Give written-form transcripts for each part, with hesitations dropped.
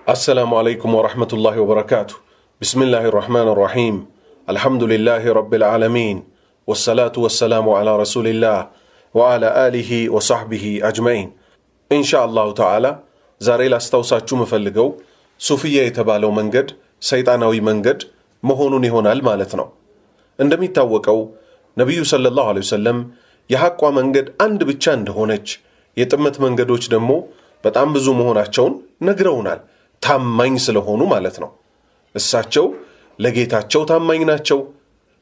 السلام عليكم ورحمة الله وبركاته. بسم الله الرحمن الرحيم. الحمد لله رب العالمين، والصلاة والسلام على رسول الله وعلى آله وصحبه أجمعين. إن شاء الله تعالى زاري لاستوساتشو مفلقو صوفية يتبالو منجد سيطانوي منجد مهونوني هنا المالتنا. عندما يتوقعو نبي صلى الله عليه وسلم يحقوا منجد عند بچاند هونج يتمت منجدوش دمو በጣም ብዙ መሆናቸውን ነግረውናል። ታማኝ ስለሆኑ ማለት ነው። እሳቸው ለጌታቸው ታማኝ ናቸው፣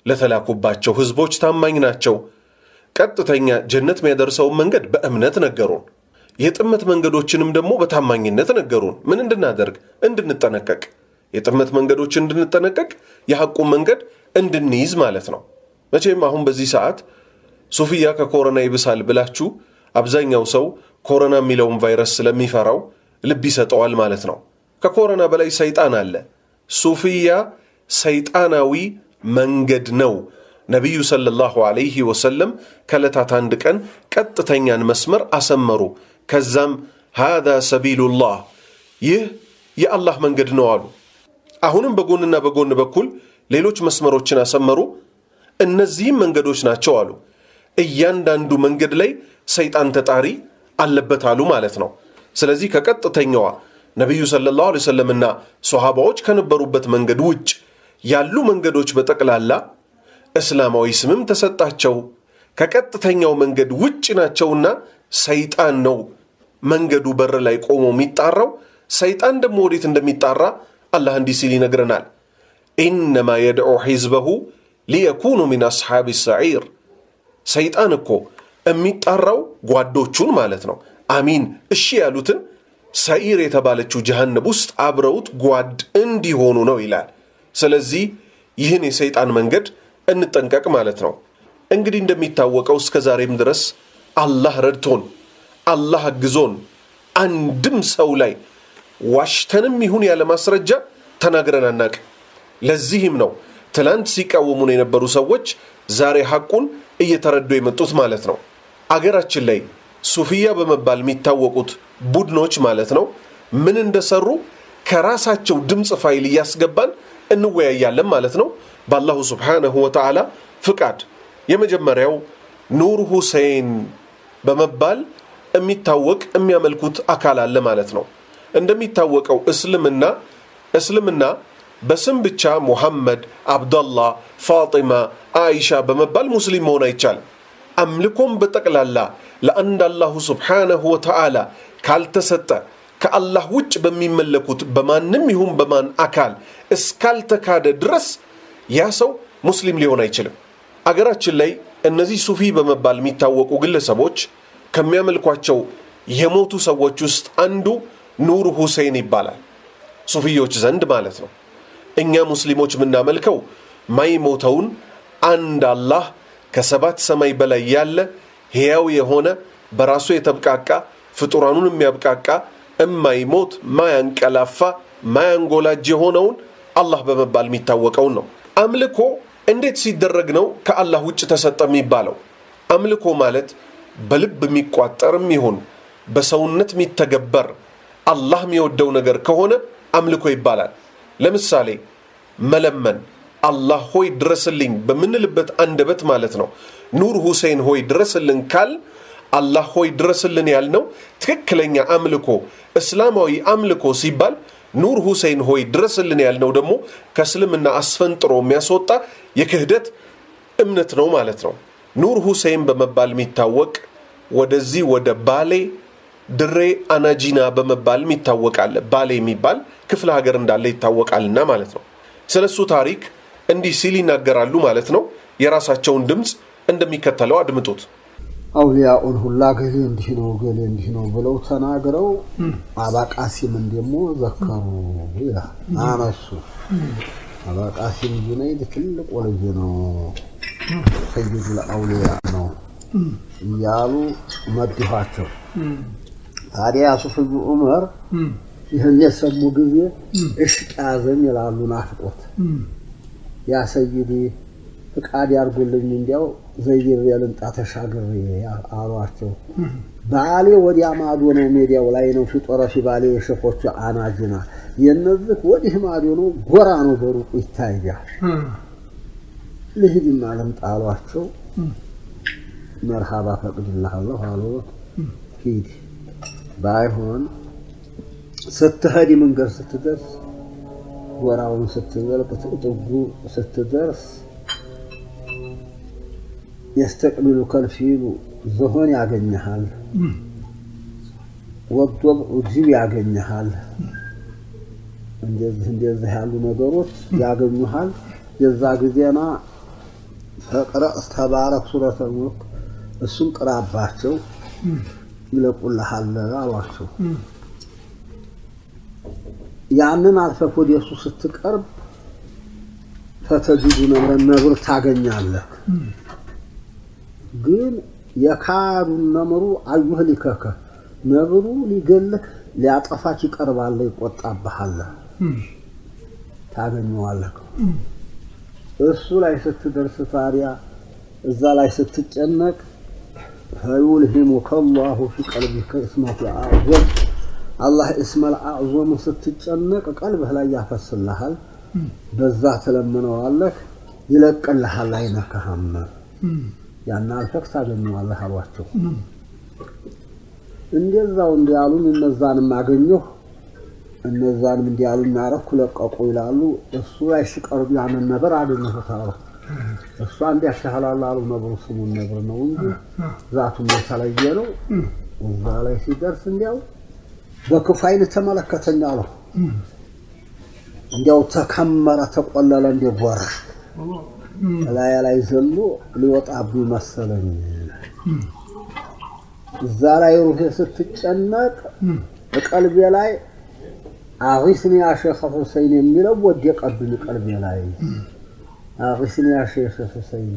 ለተላኩባቸው ህዝቦች ታማኝ ናቸው። ቀጥተኛ ጀነት የሚያደርሰው መንገድ በእምነት ነገሩን፣ የጥመት መንገዶችንም ደግሞ በታማኝነት ነገሩን። ምን እንድናደርግ? እንድንጠነቀቅ፣ የጥመት መንገዶች እንድንጠነቀቅ፣ የሐቁ መንገድ እንድንይዝ ማለት ነው። መቼም አሁን በዚህ ሰዓት ሱፊያ ከኮሮና ይብሳል ብላችሁ አብዛኛው ሰው ኮሮና የሚለውን ቫይረስ ስለሚፈራው ልብ ይሰጠዋል ማለት ነው። ከኮሮና በላይ ሰይጣን አለ። ሱፊያ ሰይጣናዊ መንገድ ነው። ነቢዩ ሰለላሁ ዐለይሂ ወሰለም ከዕለታት አንድ ቀን ቀጥተኛን መስመር አሰመሩ። ከዛም ሃዛ ሰቢሉላህ፣ ይህ የአላህ መንገድ ነው አሉ። አሁንም በጎንና በጎን በኩል ሌሎች መስመሮችን አሰመሩ። እነዚህም መንገዶች ናቸው አሉ። እያንዳንዱ መንገድ ላይ ሰይጣን ተጣሪ አለበት አሉ ማለት ነው። ስለዚህ ከቀጥተኛዋ ነቢዩ ሰለላሁ ዐለይሂ ወሰለምና ሶሃባዎች ከነበሩበት መንገድ ውጭ ያሉ መንገዶች በጠቅላላ እስላማዊ ስምም ተሰጣቸው። ከቀጥተኛው መንገድ ውጭ ናቸውና ሰይጣን ነው መንገዱ በር ላይ ቆሞ የሚጣራው። ሰይጣን ደግሞ ወዴት እንደሚጣራ አላህ እንዲህ ሲል ይነግረናል። ኢነማ የድዑ ሒዝበሁ ሊየኩኑ ሚን አስሓቢ ሰዒር። ሰይጣን እኮ የሚጣራው ጓዶቹን ማለት ነው። አሚን እሺ ያሉትን ሰዒር የተባለችው ጀሃነም ውስጥ አብረውት ጓድ እንዲሆኑ ነው ይላል። ስለዚህ ይህን የሰይጣን መንገድ እንጠንቀቅ ማለት ነው። እንግዲህ እንደሚታወቀው እስከ ዛሬም ድረስ አላህ ረድቶን አላህ አግዞን አንድም ሰው ላይ ዋሽተንም ይሁን ያለ ማስረጃ ተናግረን አናቅ። ለዚህም ነው ትላንት ሲቃወሙን የነበሩ ሰዎች ዛሬ ሐቁን እየተረዱ የመጡት ማለት ነው። አገራችን ላይ ሱፊያ በመባል የሚታወቁት ቡድኖች ማለት ነው ምን እንደሰሩ ከራሳቸው ድምፅ ፋይል እያስገባን እንወያያለን ማለት ነው በአላሁ ሱብሓነሁ ወተዓላ ፍቃድ። የመጀመሪያው ኑር ሁሴን በመባል የሚታወቅ የሚያመልኩት አካል አለ ማለት ነው። እንደሚታወቀው እስልምና በስም ብቻ ሙሐመድ፣ አብደላህ፣ ፋጢማ፣ አይሻ በመባል ሙስሊም መሆን አይቻልም። አምልኮም በጠቅላላ ለአንድ አላሁ ሱብሓነሁ ወተዓላ ካልተሰጠ ከአላህ ውጭ በሚመለኩት በማንም ይሁን በማን አካል እስካልተካደ ድረስ ያ ሰው ሙስሊም ሊሆን አይችልም። አገራችን ላይ እነዚህ ሱፊ በመባል የሚታወቁ ግለሰቦች ከሚያመልኳቸው የሞቱ ሰዎች ውስጥ አንዱ ኑር ሁሴን ይባላል፣ ሱፊዮች ዘንድ ማለት ነው። እኛ ሙስሊሞች የምናመልከው ማይሞተውን አንድ አላህ ከሰባት ሰማይ በላይ ያለ ሕያው የሆነ በራሱ የተብቃቃ ፍጡራኑን የሚያብቃቃ እማይሞት ማያንቀላፋ ማያንጎላጅ የሆነውን አላህ በመባል የሚታወቀውን ነው። አምልኮ እንዴት ሲደረግ ነው ከአላህ ውጭ ተሰጠ የሚባለው? አምልኮ ማለት በልብ የሚቋጠርም ይሁን በሰውነት የሚተገበር አላህ የሚወደው ነገር ከሆነ አምልኮ ይባላል። ለምሳሌ መለመን፣ አላህ ሆይ ድረስልኝ በምንልበት አንደበት ማለት ነው። ኑር ሁሴን ሆይ ድረስልን ካል አላህ ሆይ ድረስልን ያልነው ትክክለኛ አምልኮ እስላማዊ አምልኮ ሲባል፣ ኑር ሁሴን ሆይ ድረስልን ያልነው ደግሞ ከእስልምና አስፈንጥሮ የሚያስወጣ የክህደት እምነት ነው ማለት ነው። ኑር ሁሴን በመባል የሚታወቅ ወደዚህ ወደ ባሌ ድሬ አናጂና በመባል የሚታወቃል። ባሌ የሚባል ክፍለ ሀገር እንዳለ ይታወቃልና ማለት ነው። ስለሱ ታሪክ እንዲህ ሲል ይናገራሉ ማለት ነው። የራሳቸውን ድምፅ እንደሚከተለው አድምጡት። አውሊያኡን ሁላ ገሌ እንዲህ ነው ብለው ተናግረው አባቃሲምን ደግሞ ዘከሩ ይላል አነሱ። አባቃሲም ጁነይድ ትልቅ ወልጅ ነው፣ ሰይዱል አውሊያ ነው እያሉ መድኋቸው። ታዲያ ሱፊዩ ዑመር ይህን የሰሙ ጊዜ እሽቅ ያዘኝ ይላሉ። ናፍቆት ያ ሰይዲ ፍቃድ ያርጉልኝ እንዲያው ዘይር ያልንጣ ተሻግሬ አሏቸው። ባሌ ወዲያ ማዶ ነው ሜዲያው ላይ ነው ፊጦራ ሲባሌ የሸፎቹ አናጅና የነዚህ ወዲህ ማዶ ነው ጎራ ነው በሩቁ ይታያል ልሂድና ለምጣሏቸው መርሃባ ፈቅድልሃለሁ አሉት ሂድ ባይሆን ስትሄድ መንገድ ስትደርስ ጎራውን ስትዘልቅ ጥጉ ስትደርስ يستقبلك الفيل زهون ያገኛል ወጥቶም እጅብ ያገኛል እንደዚህ ያሉ ነገሮች ያገኙሃል የዛ ጊዜና ፈቅረ ተባረክ ሱረተ ሙልክ እሱን ቅራባቸው ይለቁልሃል አሏቸው ያንን አልፈህ ወደ እሱ ስትቀርብ ፈተጅዱ ነብር ታገኛለህ ግን የካዱ ነምሩ አይሁልከከ ነብሩ ሊገልክ ሊያጠፋች ይቀርባል ይቆጣብሃል ታገኘዋለህ እሱ ላይ ስትደርስ ታዲያ እዛ ላይ ስትጨነቅ فيلهمك الله في قلبك اسمه الأعظم الله اسم الأعظم ስትጨነቅ قلبه ላይ ያፈስልሃል በዛ ተለምነዋለህ ይለቅልሃል አይነካህም ያና አልፈክ ታገኘዋለህ አሏቸው እንደዛው እንዲያሉን እነዛንም አገኘሁ እነዛንም እንዲያሉን አረኩ ለቀቁ ይላሉ እሱ ላይ ሲቀርብ ያንን ነበር አገኘሁ ታው እሱ አንድ ያሻላላሉ ነብሩ ስሙን ነብር ነው እንጂ ዛቱን የተለየ ነው እዛ ላይ ሲደርስ እንዲያው በክፋይን ተመለከተኝ አለው እንዲያው ተከመረ ተቆለለ እንደጎራ ላይ ዘሎ ሊወጣብ መሰለኝ እዛ ላይ ሩህ ስትጨነቅ በቀልቤ ላይ አሪስኒ ያ ሼኽ ሁሰይን የሚለው ወደቀብኝ ቀልቤ ላይ አሪስኒ ያ ሼኽ ሁሰይን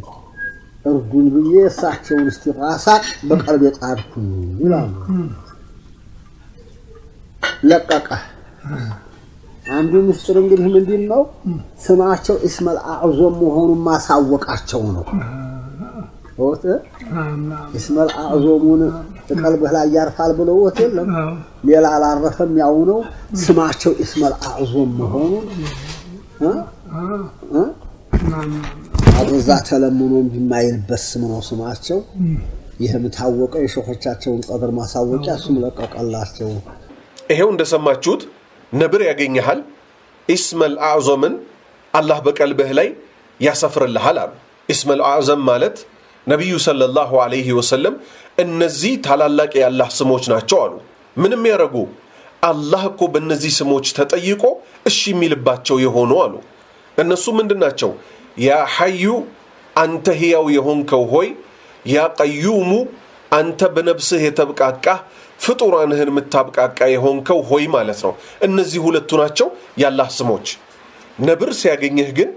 እርዱን ብዬ እሳቸውን እስቲጋሳ በቀልቤ ጣድኩኝ ይላሉ ለቀቀ አንዱ ምስጢር እንግዲህ ምንድነው ስማቸው እስመል አዕዞም መሆኑን ማሳወቃቸው ነው ወጥ እስመል አዕዞሙን ቀልብህ ላይ ያርፋል ብለው ወጥለም ሌላ አላረፈም ያው ነው ስማቸው እስመል አዕዞም መሆኑን አብዛ ተለምኖ እንደማይልበስ ስም ነው ስማቸው ይሄም ታወቀ የሸኾቻቸውን ቀድር ማሳወቂያ እሱም ለቀቀላቸው ይሄው እንደሰማችሁት ነብር ያገኛል እስመል አዕዞምን አላህ በቀልብህ ላይ ያሰፍርልሃል አሉ እስመል አዕዘም ማለት ነብዩ ሰለላሁ ዐለይሂ ወሰለም እነዚህ ታላላቅ የአላህ ስሞች ናቸው አሉ ምንም ያረጉ አላህ እኮ በእነዚህ ስሞች ተጠይቆ እሺ የሚልባቸው የሆኑ አሉ እነሱ ምንድናቸው ያ ሐዩ አንተ ሕያው የሆንከው ሆይ ያ ቀዩሙ አንተ በነፍስህ የተብቃቃ ፍጡራንህን ምታብቃቃ የሆንከው ሆይ ማለት ነው እነዚህ ሁለቱ ናቸው ያላህ ስሞች ነብር ሲያገኝህ ግን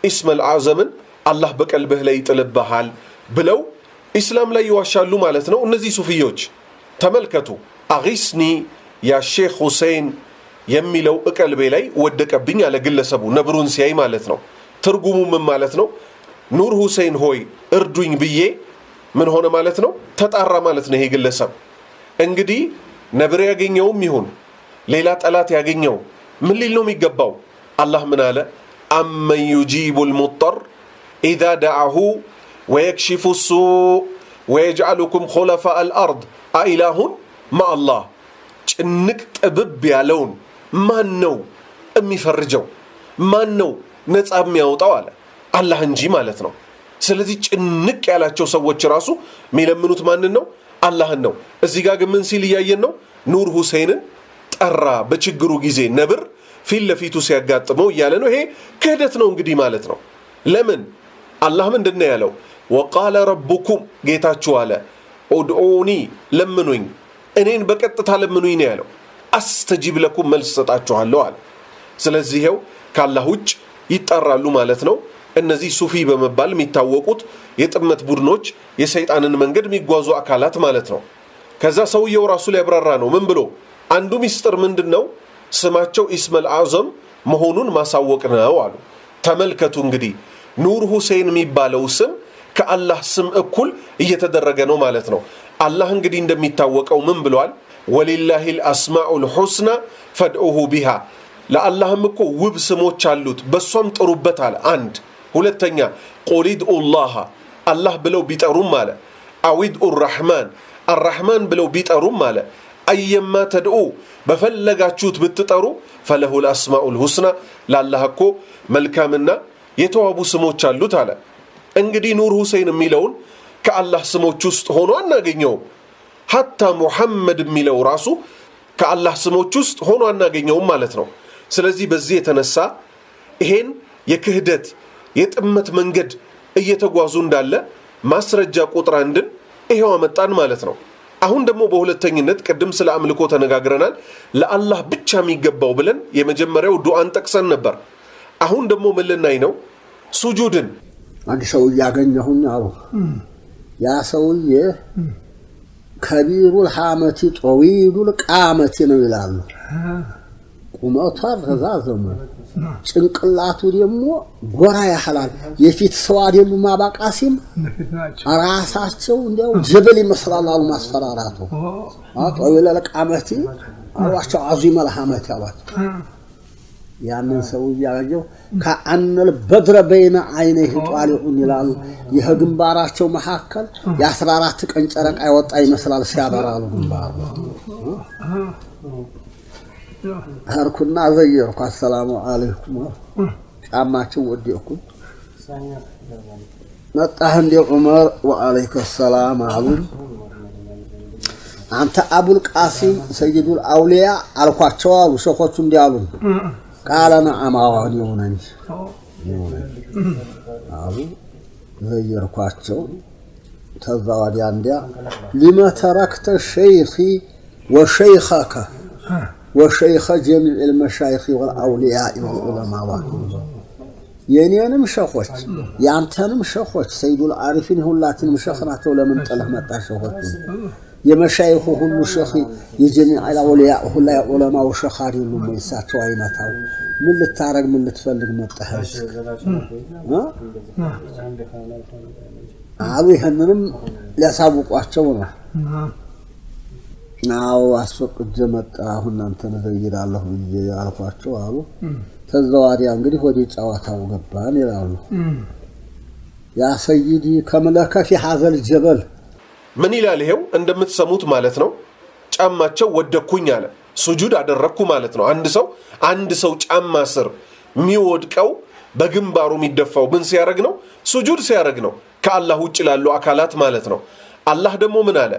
እስመል አዕዘምን አላህ በቀልብህ ላይ ይጥልብሃል ብለው እስላም ላይ ይዋሻሉ ማለት ነው እነዚህ ሱፊዮች ተመልከቱ አጊስኒ ያ ሼኽ ሁሴን የሚለው ቀልቤ ላይ ወደቀብኝ ያለ ግለሰቡ ነብሩን ሲያይ ማለት ነው ትርጉሙ ምን ማለት ነው ኑር ሁሴን ሆይ እርዱኝ ብዬ ምን ሆነ ማለት ነው ተጣራ ማለት ነው ይሄ ግለሰብ እንግዲህ ነብር ያገኘውም ይሁን ሌላ ጠላት ያገኘው ምን ሊል ነው የሚገባው አላህ ምን አለ አመን yuጂቡል ሙጠር ኢዛ ደዐሁ ወየክሽፉ ሱእ ወየጅዐሉኩም ኹለፋአል አርድ አኢላሁን ማአላህ ጭንቅ ጥብብ ያለውን ማን ነው የሚፈርጀው ማን ነው ነፃ የሚያወጣው አለ አላህ እንጂ ማለት ነው ስለዚህ ጭንቅ ያላቸው ሰዎች ራሱ የሚለምኑት ማን ነው አላህን ነው እዚህ ጋር ግን ምን ሲል ያየን ነው ኑር ሁሴንን ጠራ በችግሩ ጊዜ ነብር ፊት ለፊቱ ሲያጋጥመው ያለ ነው ይሄ ክህደት ነው እንግዲህ ማለት ነው ለምን አላህ ምንድነው ያለው ወቃለ ረቡኩም ጌታችሁ አለ ኡድኡኒ ለምኑኝ እኔን በቀጥታ ለምኑኝ ነው ያለው አስተጂብ ለኩም መልስ ሰጣችኋለሁ አለ ስለዚህ ይሄው ካላህ ውጭ ይጣራሉ ማለት ነው እነዚህ ሱፊ በመባል የሚታወቁት የጥመት ቡድኖች የሰይጣንን መንገድ የሚጓዙ አካላት ማለት ነው ከዛ ሰውየው ራሱ ሊያብራራ ነው ምን ብሎ አንዱ ሚስጥር ምንድነው ስማቸው እስመል አዕዘም መሆኑን ማሳወቅ ነው አሉ ተመልከቱ እንግዲህ ኑር ሁሴን የሚባለው ስም ከአላህ ስም እኩል እየተደረገ ነው ማለት ነው አላህ እንግዲህ እንደሚታወቀው ምን ብሏል ወሊላሂል አስማኡል ሁስና ፈድዑሁ ቢሃ ለአላህም እኮ ውብ ስሞች አሉት በሷም ጥሩበት አለ አንድ ሁለተኛ ቁሊድ ኡላህ አላህ ብለው ቢጠሩም አለ አዊድ ኡርራህማን አርራህማን ብለው ቢጠሩም አለ አየማ ተድኡ በፈለጋችሁት ብትጠሩ ፈለሁል አስማኡል ሁስና ለአላህ እኮ መልካምና የተዋቡ ስሞች አሉት አለ እንግዲህ ኑር ሁሴን የሚለውን ከአላህ ስሞች ውስጥ ሆኖ አናገኘውም ሐታ ሙሐመድ የሚለው ራሱ ከአላህ ስሞች ውስጥ ሆኖ አናገኘውም ማለት ነው ስለዚህ በዚህ የተነሳ ይሄን የክህደት የጥመት መንገድ እየተጓዙ እንዳለ ማስረጃ ቁጥር አንድን ይሄው አመጣን ማለት ነው አሁን ደግሞ በሁለተኝነት ቀደም ስለ አምልኮ ተነጋግረናል ለአላህ ብቻ የሚገባው ብለን የመጀመሪያው ዱዓን ጠቅሰን ነበር አሁን ደግሞ ምን ልናይ ነው ሱጁድን አንድ ሰው ያገኘሁኝ አሉ ያ ሰውዬ ከቢሩል ሐመቲ ጠዊሉል ቃመቲ ነው ይላሉ ቁመቷ ረዛዘሙ ጭንቅላቱ ደግሞ ጎራ ያህላል የፊት ሰው አይደሉ ማባቃሲም ራሳቸው እንዲያው ጀበል ይመስላል አሉ ማስፈራራቱ ጠዊሉል ቃመቲ አሏቸው አዚመል ሐመቲ አሏቸው ያንን ሰው ያያየው ከአንል በድረ በይነ አይነህ ጧሊኡን ይላሉ የግንባራቸው መሐከል የ14 ቀን ጨረቃ ያወጣ ይመስላል ሲያበራሉ ግንባሩ አርኩና ዘይርኩ አሰላሙ አለይኩም ጫማቸው ወዲኩ መጣህ እንደ ዑመር ወአለይከ ሰላም አሉ አንተ አቡል ቃሲም ሰይዱል አውሊያ አልኳቸው አሉ ሸኾቹ እንዲያሉ قال نعم يونني አሉ ዘይርኳቸው ተዛዋዲ አንዲያ لما تركت شيخي وشيخك وشيخ جميع المشايخ والأولياء والعلماء የኔንም ሸኾች ያንተንም ሸኾች ሰይዱል አሪፊን ሁላችንም ሸኽናቸው ለምን ጠለህ መጣ ሸኾች የመሻይኹ ሁሉ ሸኺ የጀሚዕ አውሊያ ሁላ ዑለማው ሸኻሪ ሁሉ መይሳቸው አይናታው ምን ልታረግ ምን ልትፈልግ መጣህ አሉ ይሄንንም ሊያሳውቋቸው ነው ናው አስፈቅጄ መጣ አሁን አንተ ነዘይራለሁ ያልኳቸው አሉ ተዛዋዲያ እንግዲህ ወዲ ጫዋታው ገባን ይላሉ ያ ሰይዲ ከመለከ في هذا الجبل ምን ይላል ይሄው እንደምትሰሙት ማለት ነው ጫማቸው ወደኩኝ አለ ሱጁድ አደረኩ ማለት ነው አንድ ሰው ጫማ ስር የሚወድቀው በግንባሩ የሚደፋው ምን ሲያረግ ነው ሱጁድ ሲያረግ ነው ከአላህ ውጭ ላሉ አካላት ማለት ነው አላህ ደግሞ ምን አለ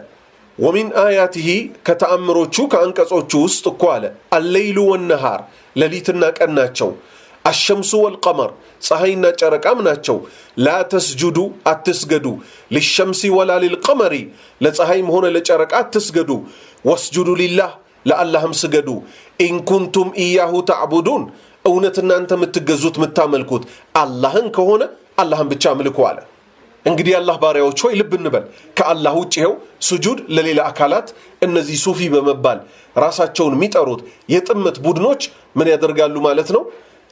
ومن آياته ከተአምሮቹ ከአንቀጾቹ ውስጥ እኮ አለ الليل والنهار ለሊትና ቀን ናቸው الشمس والقمر ፀሐይና ጨረቃም ናቸው لا تسجدوا አትስገዱ للشمس ولا للقمر ለፀሐይም ሆነ ለጨረቃ አትስገዱ واسجدوا لله ለአላህም ስገዱ إن كنتم إياه تعبدون እውነት እናንተ የምትገዙት የምታመልኩት አላህን ከሆነ አላህን ብቻ አምልኩ አለ እንግዲህ አላህ ባሪያዎች ሆይ ልብ እንበል ከአላህ ውጭ ይሄው ሱጁድ ለሌላ አካላት እነዚህ ሱፊ በመባል ራሳቸውን የሚጠሩት የጥመት ቡድኖች ምን ያደርጋሉ ማለት ነው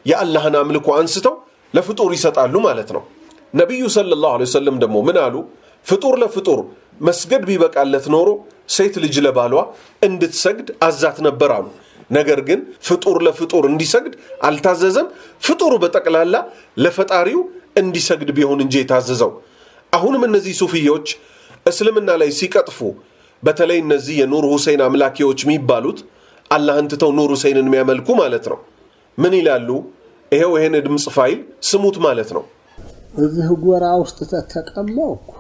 የአላህን አምልኮ አንስተው ለፍጡር ይሰጣሉ ማለት ነው ነብዩ ሰለላሁ ዐለይሂ ወሰለም ደግሞ ምን አሉ ፍጡር ለፍጡር መስገድ ቢበቃለት ኖሮ ሴት ልጅ ለባሏ እንድትሰግድ አዛት ነበር አሉ ነገር ግን ፍጡር ለፍጡር እንዲሰግድ አልታዘዘም ፍጡሩ በጠቅላላ ለፈጣሪው እንዲሰግድ ቢሆን እንጂ የታዘዘው አሁንም እነዚህ ሱፊዮች እስልምና ላይ ሲቀጥፉ በተለይ እነዚህ የኑር ሁሴን አምላኪዎች የሚባሉት አላህን ትተው ኑር ሁሴንን የሚያመልኩ ማለት ነው ምን ይላሉ ይሄው ይሄን ድምጽ ፋይል ስሙት ማለት ነው እዚህ ጎራ ውስጥ ተተቀመጥኩ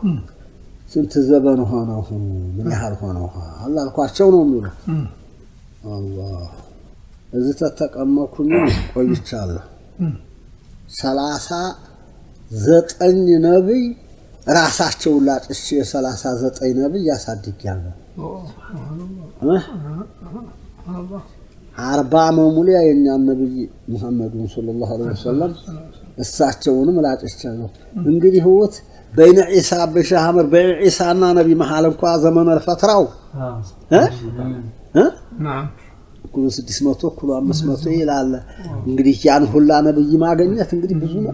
ስንት ዘመን ሆነው ምን ያህል ሆነው አላህ አልኳቸው ነው የሚለው አላህ እዚህ ተተቀመጥኩኝ ቆይቻለሁ 39 ነብይ ራሳቸው ላጥሽ 39 ነብይ ያሳድጋለሁ 40 መሙሊያ የኛ ነብይ መሐመድ ሰለላሁ ዐለይሂ ወሰለም እሳቸውንም ላጥቻለሁ እንግዲህ ህይወት በይነ ኢሳ በሻህመር በይነ ኢሳና ነብይ መሐል እንኳን ዘመን الفتራው نعم ኩሉ 600 ኩሉ 500 ይላል እንግዲህ ያን ሁላ ነብይ ማግኘት እንግዲህ ብዙ ነው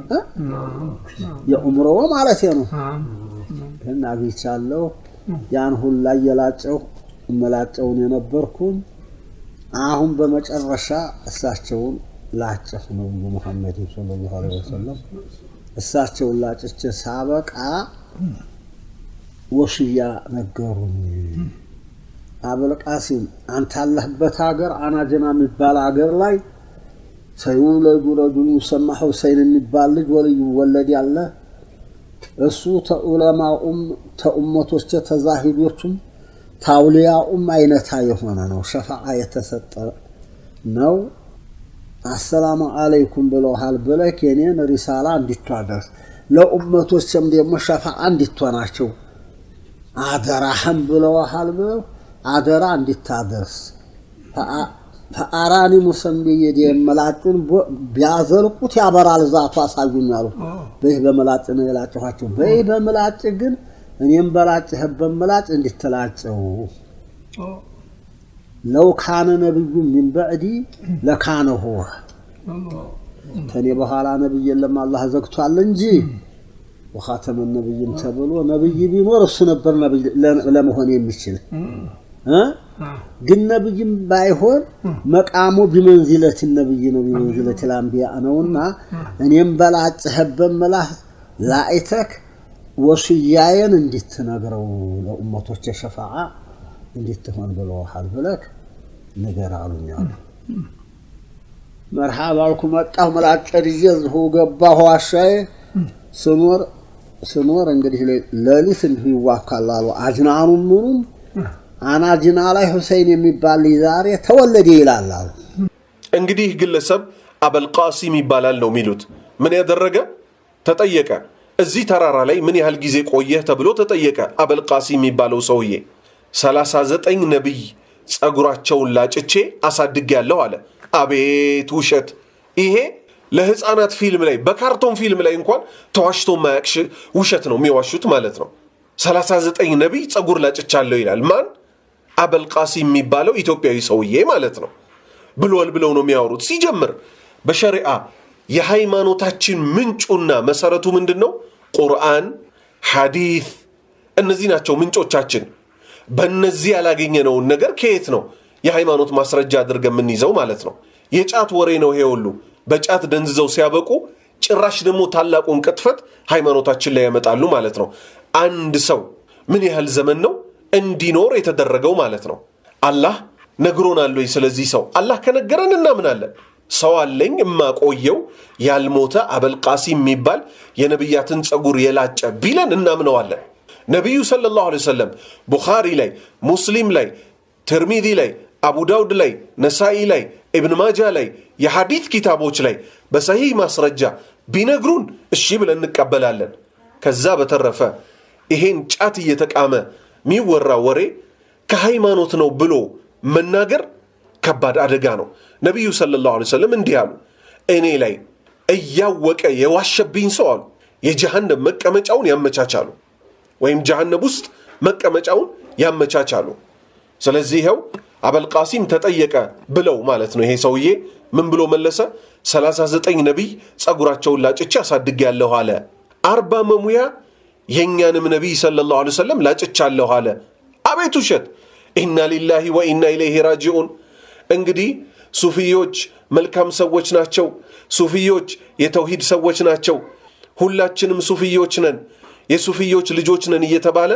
የዑምራው ማለት ነው እና አግኝቻለሁ ያን ሁላ የላጨው መላጨውን የነበርኩኝ አሁን በመጨረሻ እሳቸውን ላጨፍ ነው ሙሐመድ ሰለላሁ ዐለይሂ ወሰለም እሳቸው ላጨች ሳበቃ ወሽያ ነገሩኝ አቡል ቃሲም አንተ አለህበት ሀገር አናጀና የሚባል ሀገር ላይ ሰይውለዱ ረጁል ይሰማ ሁሰይን የሚባል ልጅ ወልይ ወለድ ያለ እሱ ተዑለማኡም ተኡመቶች ተዛሂዶችም ታውሊያኡም አይነታ የሆነ ነው ሸፋዓ የተሰጠ ነው አሰላሙ አለይኩም ብለውሃል ብለክ የኔን ሪሳላ እንድታደርስ ለኡመቶችም ደግሞ ሸፋዓ እንድትሆናቸው አደራህም ብለውሃል ብለው አደራ እንድታደርስ ፈአራኒ ሙሰምቢ የመላጭን ቢያዘልቁት ያበራል ዛቱ አሳዩኛሉ በይ በመላጭ ነው ያላጨኋቸው በይ በመላጭ ግን እኔም በላጭህ በመላጭ እንድትላጨው لو كان نبي من بعدي لكان هو تاني بحالا نبي لما الله زكتوال እንጂ وخاتم النبي تبلو نبي ቢኖር እሱ ነበር ነብይ ለመሆን የሚችል ግን ነብይም ባይሆን መቃሙ ቢመንዚለት النبي ነው ቢመንዚለት الانبياء ነውና እኔም በላጭህ በመላህ ላይተክ ወሽያየን እንድትነግረው ለኡመቶች ሸፋዓ እንድትሆን ብለውሃል ብለክ ነገር አሉኛል مرحبا لكم መጣሁ መላጨር ይዘሁ ገባሁ አሻይ ስኖር እንግዲህ ለሊት ይዋካላሉ አጅናኑ ምኑን አናጅና ላይ ሁሰይን የሚባል ዛሬ ተወለደ ይላል እንግዲህ ግለሰብ አቡል ቃሲም ይባላል ነው የሚሉት ምን ያደረገ ተጠየቀ እዚህ ተራራ ላይ ምን ያህል ጊዜ ቆየህ ተብሎ ተጠየቀ አቡል ቃሲም የሚባለው ሰውዬ 39 ነብይ ጸጉራቸውን ላጭቼ አሳድጌያለሁ አለ አቤት ውሸት ይሄ ለህፃናት ፊልም ላይ በካርቶን ፊልም ላይ እንኳን ተዋሽቶ ማያክሽ ውሸት ነው የሚዋሹት ማለት ነው 39 ነብይ ጸጉር ላጭቻለሁ ይላል ማን አቡል ቃሲም የሚባለው ኢትዮጵያዊ ሰውዬ ማለት ነው ብለው ነው የሚያወሩት ሲጀምር በሸሪዓ የሃይማኖታችን ምንጩና መሰረቱ ምንድነው ቁርአን ሐዲስ እነዚህ ናቸው ምንጮቻችን በእነዚህ ያላገኘነው ነገር ከየት ነው የሃይማኖት ማስረጃ አድርገን ምን ይዘው ማለት ነው የጫት ወሬ ነው ይሄ ሁሉ በጫት ደንዝዘው ሲያበቁ ጭራሽ ደግሞ ታላቁን ቅጥፈት ሃይማኖታችን ላይ ያመጣሉ ማለት ነው አንድ ሰው ምን ያህል ዘመን ነው እንዲኖር የተደረገው ማለት ነው አላህ ነግሮናል ወይ ስለዚህ ሰው አላህ ከነገረን እናምናለን ሰው አለኝ ማቆየው ያልሞተ አቡል ቃሲም የሚባል የነብያትን ጸጉር የላጨ ቢለን እናምነዋለን ነብዩ ሰለላሁ ዐለይሂ ወሰለም ቡኻሪ ላይ ሙስሊም ላይ ትርሚዚ ላይ አቡ ዳውድ ላይ ነሳኢ ላይ ኢብኑ ማጃ ላይ የሐዲስ ኪታቦች ላይ በሰሂህ ማስረጃ ቢነግሩን እሺ ብለን እንቀበላለን ከዛ በተረፈ ይሄን ጫት እየተቃመ ሚወራ ወሬ ከሃይማኖት ነው ብሎ መናገር ከባድ አደጋ ነው ነብዩ ሰለላሁ ዐለይሂ ወሰለም እንዲያሉ እኔ ላይ እያወቀ የዋሸብኝ ሰው አሉ የጀሃነም መቀመጫውን ያመቻቻሉ ወይም ጀሃነም ውስጥ መቀመጫውን ያመቻቻሉ ስለዚህ ይሄው አቡል ቃሲም ተጠየቀ ብለው ማለት ነው ይሄ ሰውዬ ምን ብሎ መለሰ 39 ነብይ ጸጉራቸውን ላጭቼ አሳድጌያለሁ አለ 40 መሙያ የኛንም ነብይ ሰለላሁ ዐለይሂ ወሰለም ላጭቻለሁ አለ አቤት ውሸት ኢና ሊላሂ ወኢና ኢለይሂ ራጂዑን እንግዲህ ሱፊዮች መልካም ሰዎች ናቸው ሱፊዮች የተውሂድ ሰዎች ናቸው ሁላችንም ሱፊዮች ነን የሱፊዮች ልጆች ነን እየተባለ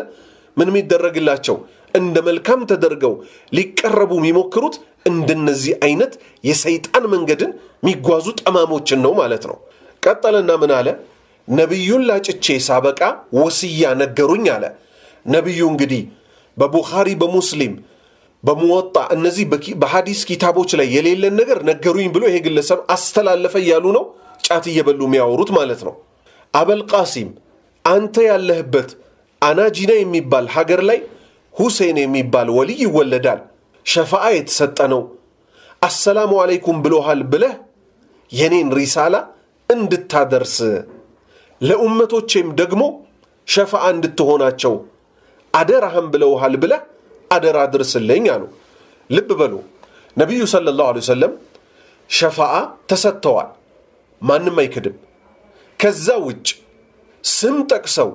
ምን የሚደረግላቸው እንደ መልካም ተደርገው ሊቀርቡ የሚሞክሩት እንደነዚህ አይነት የሰይጣን መንገድን የሚጓዙ ጠማሞችን ነው ማለት ነው ቀጠለና ምን አለ ነብዩን ላጭቼ ሳበቃ ወሲያ ነገሩኝ አለ ነብዩ እንግዲህ በቡኻሪ በሙስሊም በሙወጣ እነዚህ በሐዲስ ኪታቦች ላይ የሌለን ነገር ነገሩኝ ብሎ ይሄ ግለሰብ አስተላለፈ ያሉ ነው ጫት እየበሉ የሚያወሩት ማለት ነው አቡል ቃሲም አንተ ያለህበት አናጂና የሚባል ሀገር ላይ ሁሴን የሚባል ወልይ ይወለዳል ሸፋዓ የተሰጠነው አሰላሙ አለይኩም ብሎሃል ብለህ የኔን ሪሳላ እንድታደርስ ለኡመቶቼም ደግሞ ሸፋዓ እንድትሆናቸው አደራህም ብለውሃል ብለህ አደራ አድርስልኝ አሉ ልብ በሉ ነብዩ ሰለላሁ ዐለይሂ ወሰለም ሸፋዓ ተሰጥተዋል ማንንም አይክድም ከዛ ውጭ ስም ጠቅሰው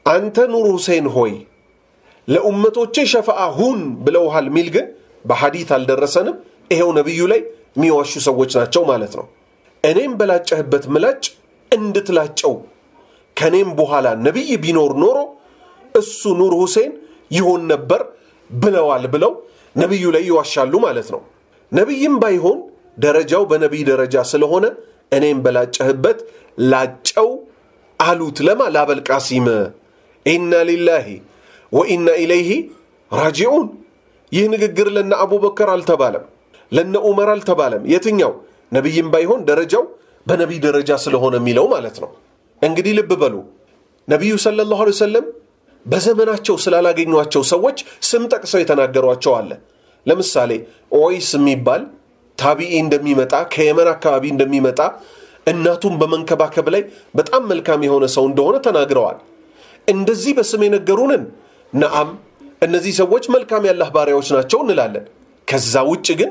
አንተ ኑር ሁሴን ሆይ ለኡመቶቼ ሸፋዓ ሁን ብለውሃል ሚል ግን በሐዲስ አልደረሰንም ይሄው ነብዩ ላይ የሚዋሹ ሰዎች ናቸው ማለት ነው እኔም በላጨህበት ምላጭ እንድትላጨው ከኔም በኋላ ነብይ ቢኖር ኖሮ እሱ ኑር ሁሴን ይሆን ነበር ብለዋል ብለው ነብዩ ላይ ይዋሻሉ ማለት ነው። ነብይም ባይሆን ደረጃው በነብይ ደረጃ ስለሆነ እኔም በላጨህበት ላጨው አሉት ለማ ላበል ቃሲም ኢና ሊላሂ ወኢና ኢለይሂ ራጂዑን። ይህ ንግግር ለነ አቡበከር አልተባለም፣ ለነ ዑመር አልተባለም። የትኛው ነብይም ባይሆን ደረጃው በነብይ ደረጃ ስለሆነ የሚለው ማለት ነው። እንግዲህ ልብ በሉ ነብዩ ሰለላሁ ዐለይሂ ወሰለም በዘመናቸው ስላላገኟቸው ሰዎች ስም ጠቅሰው የተናገሯቸው አለ። ለምሳሌ ኦይስ የሚባል ታቢዒ እንደሚመጣ ከየመን አካባቢ እንደሚመጣ እናቱን በመንከባከብ ላይ በጣም መልካም የሆነ ሰው እንደሆነ ተናግረዋል። እንደዚህ በስም የነገሩንን ነዓም እነዚህ ሰዎች መልካም ያላህ ባሪያዎች ናቸው እንላለን። ከዛ ውጭ ግን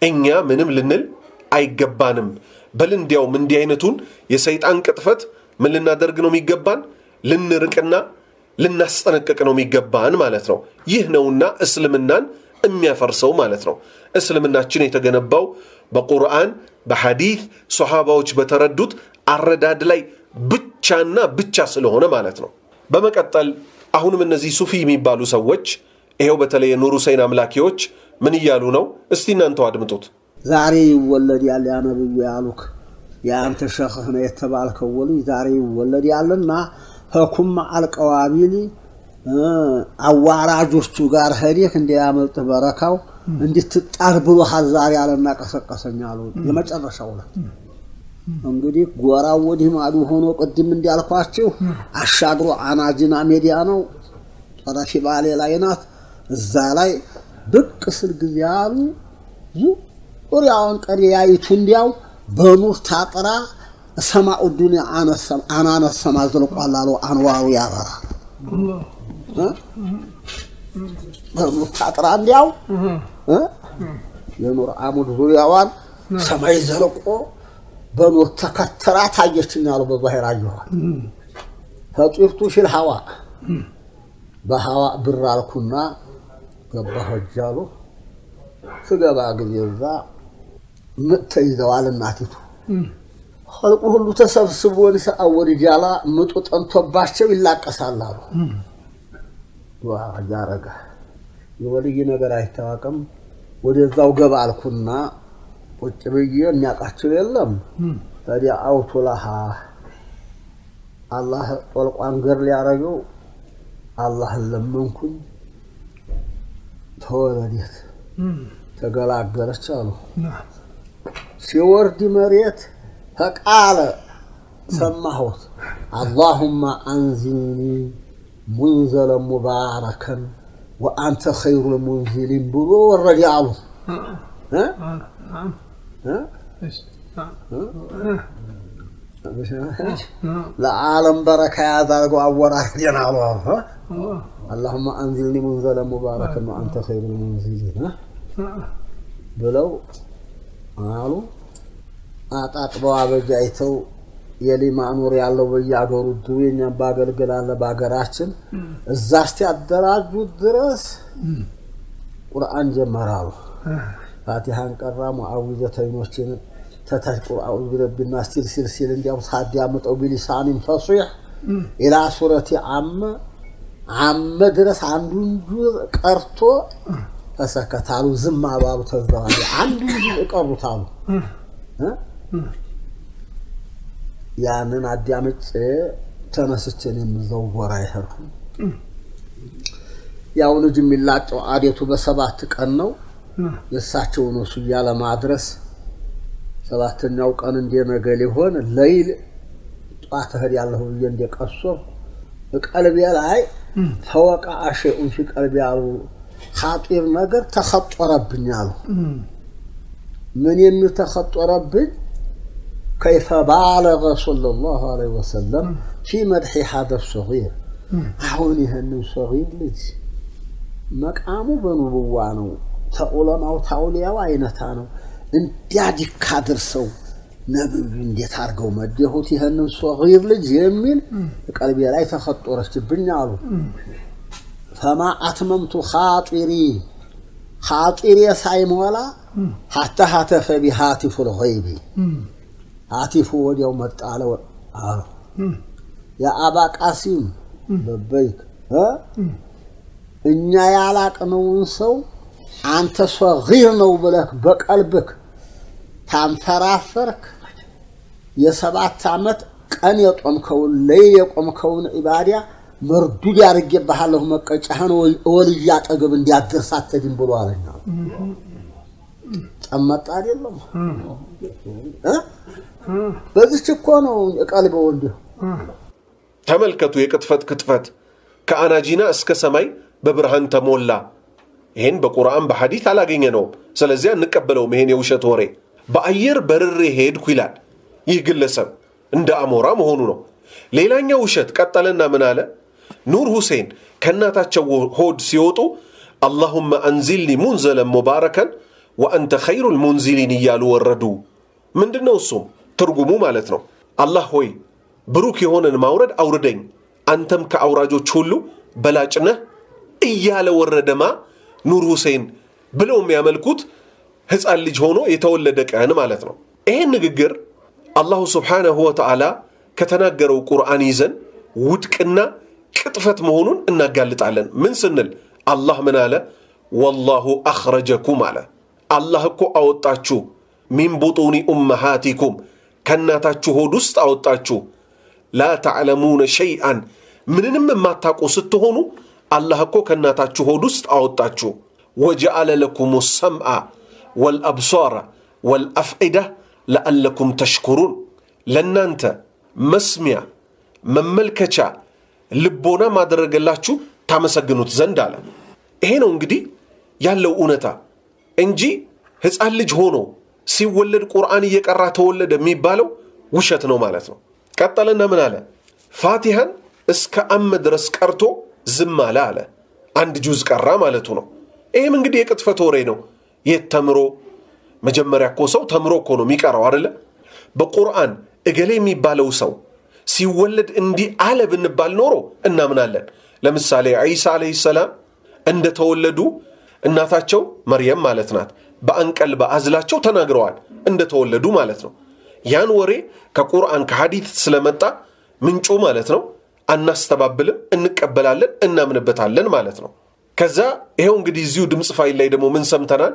እኛ ምንም ልንል አይገባንም። በል እንዲያውም እንዲህ አይነቱን የሰይጣን ቅጥፈት ምን ልናደርግ ነው የሚገባን? ልንርቅና ልናስጠነቅቅ ነው የሚገባን ማለት ነው። ይህ ነውና እስልምናን የሚያፈርሰው ማለት ነው። እስልምናችን የተገነባው በቁርአን በሐዲስ ሷሃባዎች በተረዱት አረዳድ ላይ ብቻና ብቻ ስለሆነ ማለት ነው። በመቀጠል አሁንም እነዚህ ሱፊ የሚባሉ ሰዎች ይሄው በተለይ የኑር ሁሴን አምላኪዎች ምን እያሉ ነው? እስቲ እናንተው አድምጡት። ዛሬ ይወለድ ያለ ያ ነብዩ ያሉክ ያንተ ሸኽህ ነው የተባልከው ወልይ ዛሬ ይወለድ ያለና ህኩም አልቀዋቢሊ አዋራጆቹ ጋር ሄደክ እንዲያመልጥ በረካው እንድትጣር ብሎሃል ዛሬ አለና ቀሰቀሰኛሉ። የመጨረሻው ነው እንግዲህ ጎራው ወዲህ ማዱ ሆኖ ቅድም እንዲያልኳችሁ አሻግሮ አናጅና ሜዲያ ነው ጠረፊ ባሌ ላይ ናት። እዛ ላይ ብቅ ስል ጊዜ ያሉ ዙሪያውን ቀሪ ያይቱ እንዲያው በኑር ታጥራ ሰማኡ ዱንያ አናነሰማ ዘልቋል አሉ አንዋሩ ያበራ በኑር ታጥራ እንዲያው የኑር አሙድ ዙሪያዋን ሰማይ ዘልቆ በኑር ተከተራ ታየችኛሉ። በዛሂራ ይሆናል ፈጥፍቱ ፊል ሀዋ በሀዋ ብራልኩና ገባህጃሉ ስገባ ጊዜዛ ምትይዘዋል እናቲቱ ኸልቁ ሁሉ ተሰብስቦ ለሰአወድ ጃላ ምጡ ጠንቶባቸው ይላቀሳሉ። ያረጋ የወልይ ነገር አይታወቅም። ወደዛው ገባ አልኩና ቁጭ ብዬ የሚያቃቸው የለም። ታዲያ አውቶላሃ አላህ ጦልቋን ገር ሊያረገው አላህ ለምንኩኝ ተወለደት ተገላገለች አሉ። ሲወርድ መሬት ፈቃለ ሰማሁት اللهم انزلني منزلا مباركا وانت خير المنزلين ብሎ ወረደ አሉ። ለዓለም በረካ ያደርገው አወራደና አሉ። اللهم انزلني منزلا مباركا وانت خير المنزلين ብለው አሉ። አጣጥበው አበጃይተው የሊማ ኑር ያለው በያገሩ ዱየኛ ባገልገላለ ባገራችን እዛ እስቲ አደራጁ ድረስ ቁርአን ጀመራሉ። ፋቲሃን ቀራሙ አውዘተይኖችን ተታጅ ቁርአን ቢረብና ሲል እንዲያው ሳዲያመጠው ቢሊሳኒን ፈሲህ ኢላ ሱረቲ አመ ድረስ አንዱን ቀርቶ ተሰከታሉ። ዝም አባሉ ተዛዋል። አንዱን ቀሩታሉ። ያንን አዲያመጭ ተነስቸን የምዘወራ ይሄርኩ ያው ልጅ የሚላጨው አዴቱ በሰባት ቀን ነው። የሳቸው ነው ሱያለ ማድረስ ሰባተኛው ቀን እንደነገ ሊሆን ለይል ጧት ሄድ ያለው እንደቀሶ ቀልብ ላይ ተወቃ አሸኡን في ቀልብ ያሉ ኻጢር ነገር ተخطረብኛል። ምን ተخطረብኝ كيف بالغ صلى الله عليه وسلم في مدح هذا الصغير عوني هنو صغير لج مقامو بنبوة ነው ተዑለማው ታውሊያው አይነታ ነው። እንዲያዲ ካድርሰው ነብዩ እንዴት አርገው መደሁት ይሄንን صغير ልጅ የሚል ቀልቤ ላይ ተخطረችብኝ አሉ። فما أتممت خاطري سايمولا حتى هاتف بهاتف الغيب አቲፉ ወዲያው መጣለው አሉ ያ አባ ቃሲም ለበይክ እኛ ያላቅነውን ሰው አንተ ሷጊር ነው ብለህ በቀልብክ ታንፈራፈርክ የሰባት ዓመት ቀን የቆምከውን ለይ የቆምከውን ኢባዳ መርዱድ ያርገባለሁ መቀጫህን ወልያ ጠገብ እንዲያደርሳት ተድን ብሎ አለኛ ጠመጣ አይደለም በዚህ እኮ ነው ቀልበው እንዴ ተመልከቱ የቅጥፈት ከአናጂና እስከ ሰማይ በብርሃን ተሞላ ይሄን በቁርአን በሐዲስ አላገኘ ነው ስለዚህ እንቀበለው ይሄን የውሸት ወሬ በአየር በርሬ ሄድኩ ይላል ይህ ግለሰብ እንደ አሞራ መሆኑ ነው ሌላኛው ውሸት ቀጠለና ምን አለ ኑር ሁሴን ከናታቸው ሆድ ሲወጡ اللهم انزلني منزلا مباركا وانت خير المنزلين እያሉ ወረዱ ምንድነው እሱም ትርጉሙ ማለት ነው አላህ ሆይ ብሩክ የሆነን ማውረድ አውርደኝ አንተም ከአውራጆች ሁሉ በላጭ ነህ እያለ ወረደማ ኑር ሁሴን ብለው የሚያመልኩት ህፃን ልጅ ሆኖ የተወለደ ቀን ማለት ነው ይሄን ንግግር አላህ Subhanahu Wa Ta'ala ከተናገረው ቁርአን ይዘን ውድቅና ቅጥፈት መሆኑን እናጋልጣለን ምን ስንል አላህ ምን አለ والله اخرجكم አለ አላህ እኮ አወጣችሁ من بطون امهاتكم ከናታችሁ ሆድ ውስጥ አወጣችሁ لا تعلمون شيئا ምንንም ማታውቁ ስትሆኑ አላህ እኮ ከናታችሁ ሆድ ውስጥ አወጣችሁ وجعل لكم السمع والابصار والافئده لعلكم تشكرون ለናንተ መስሚያ መመልከቻ ልቦና ማድረግላችሁ ታመሰግኑት ዘንድ አለ ይሄ ነው እንግዲህ ያለው ኡነታ እንጂ ህፃን ልጅ ሆኖ ሲወለድ ቁርአን እየቀራ ተወለደ የሚባለው ውሸት ነው ማለት ነው ቀጠለና ምን አለ ፋቲሃን እስከ አም ድረስ ቀርቶ ዝም አለ አንድ ጁዝ ቀራ ማለቱ ነው ይሄም እንግዲህ የቅጥፈት ወሬ ነው የተምሮ መጀመሪያ እኮ ሰው ተምሮ እኮ ነው የሚቀራው አይደለ በቁርአን እገሌ የሚባለው ሰው ሲወለድ እንዲ አለ ብንባል ኖሮ እናምናለን ለምሳሌ ኢሳ አለይሂ ሰላም እንደተወለዱ እናታቸው መርየም ማለት ናት በአንቀል በአዝላቸው ተናግረዋል እንደተወለዱ ማለት ነው ያን ወሬ ከቁርአን ከሐዲስ ስለመጣ ምንጩ ማለት ነው አናስተባብልም እንቀበላለን እናምንበታለን ማለት ነው ከዛ ይሄው እንግዲህ እዚሁ ድምጽ ፋይል ላይ ደግሞ ምን ሰምተናል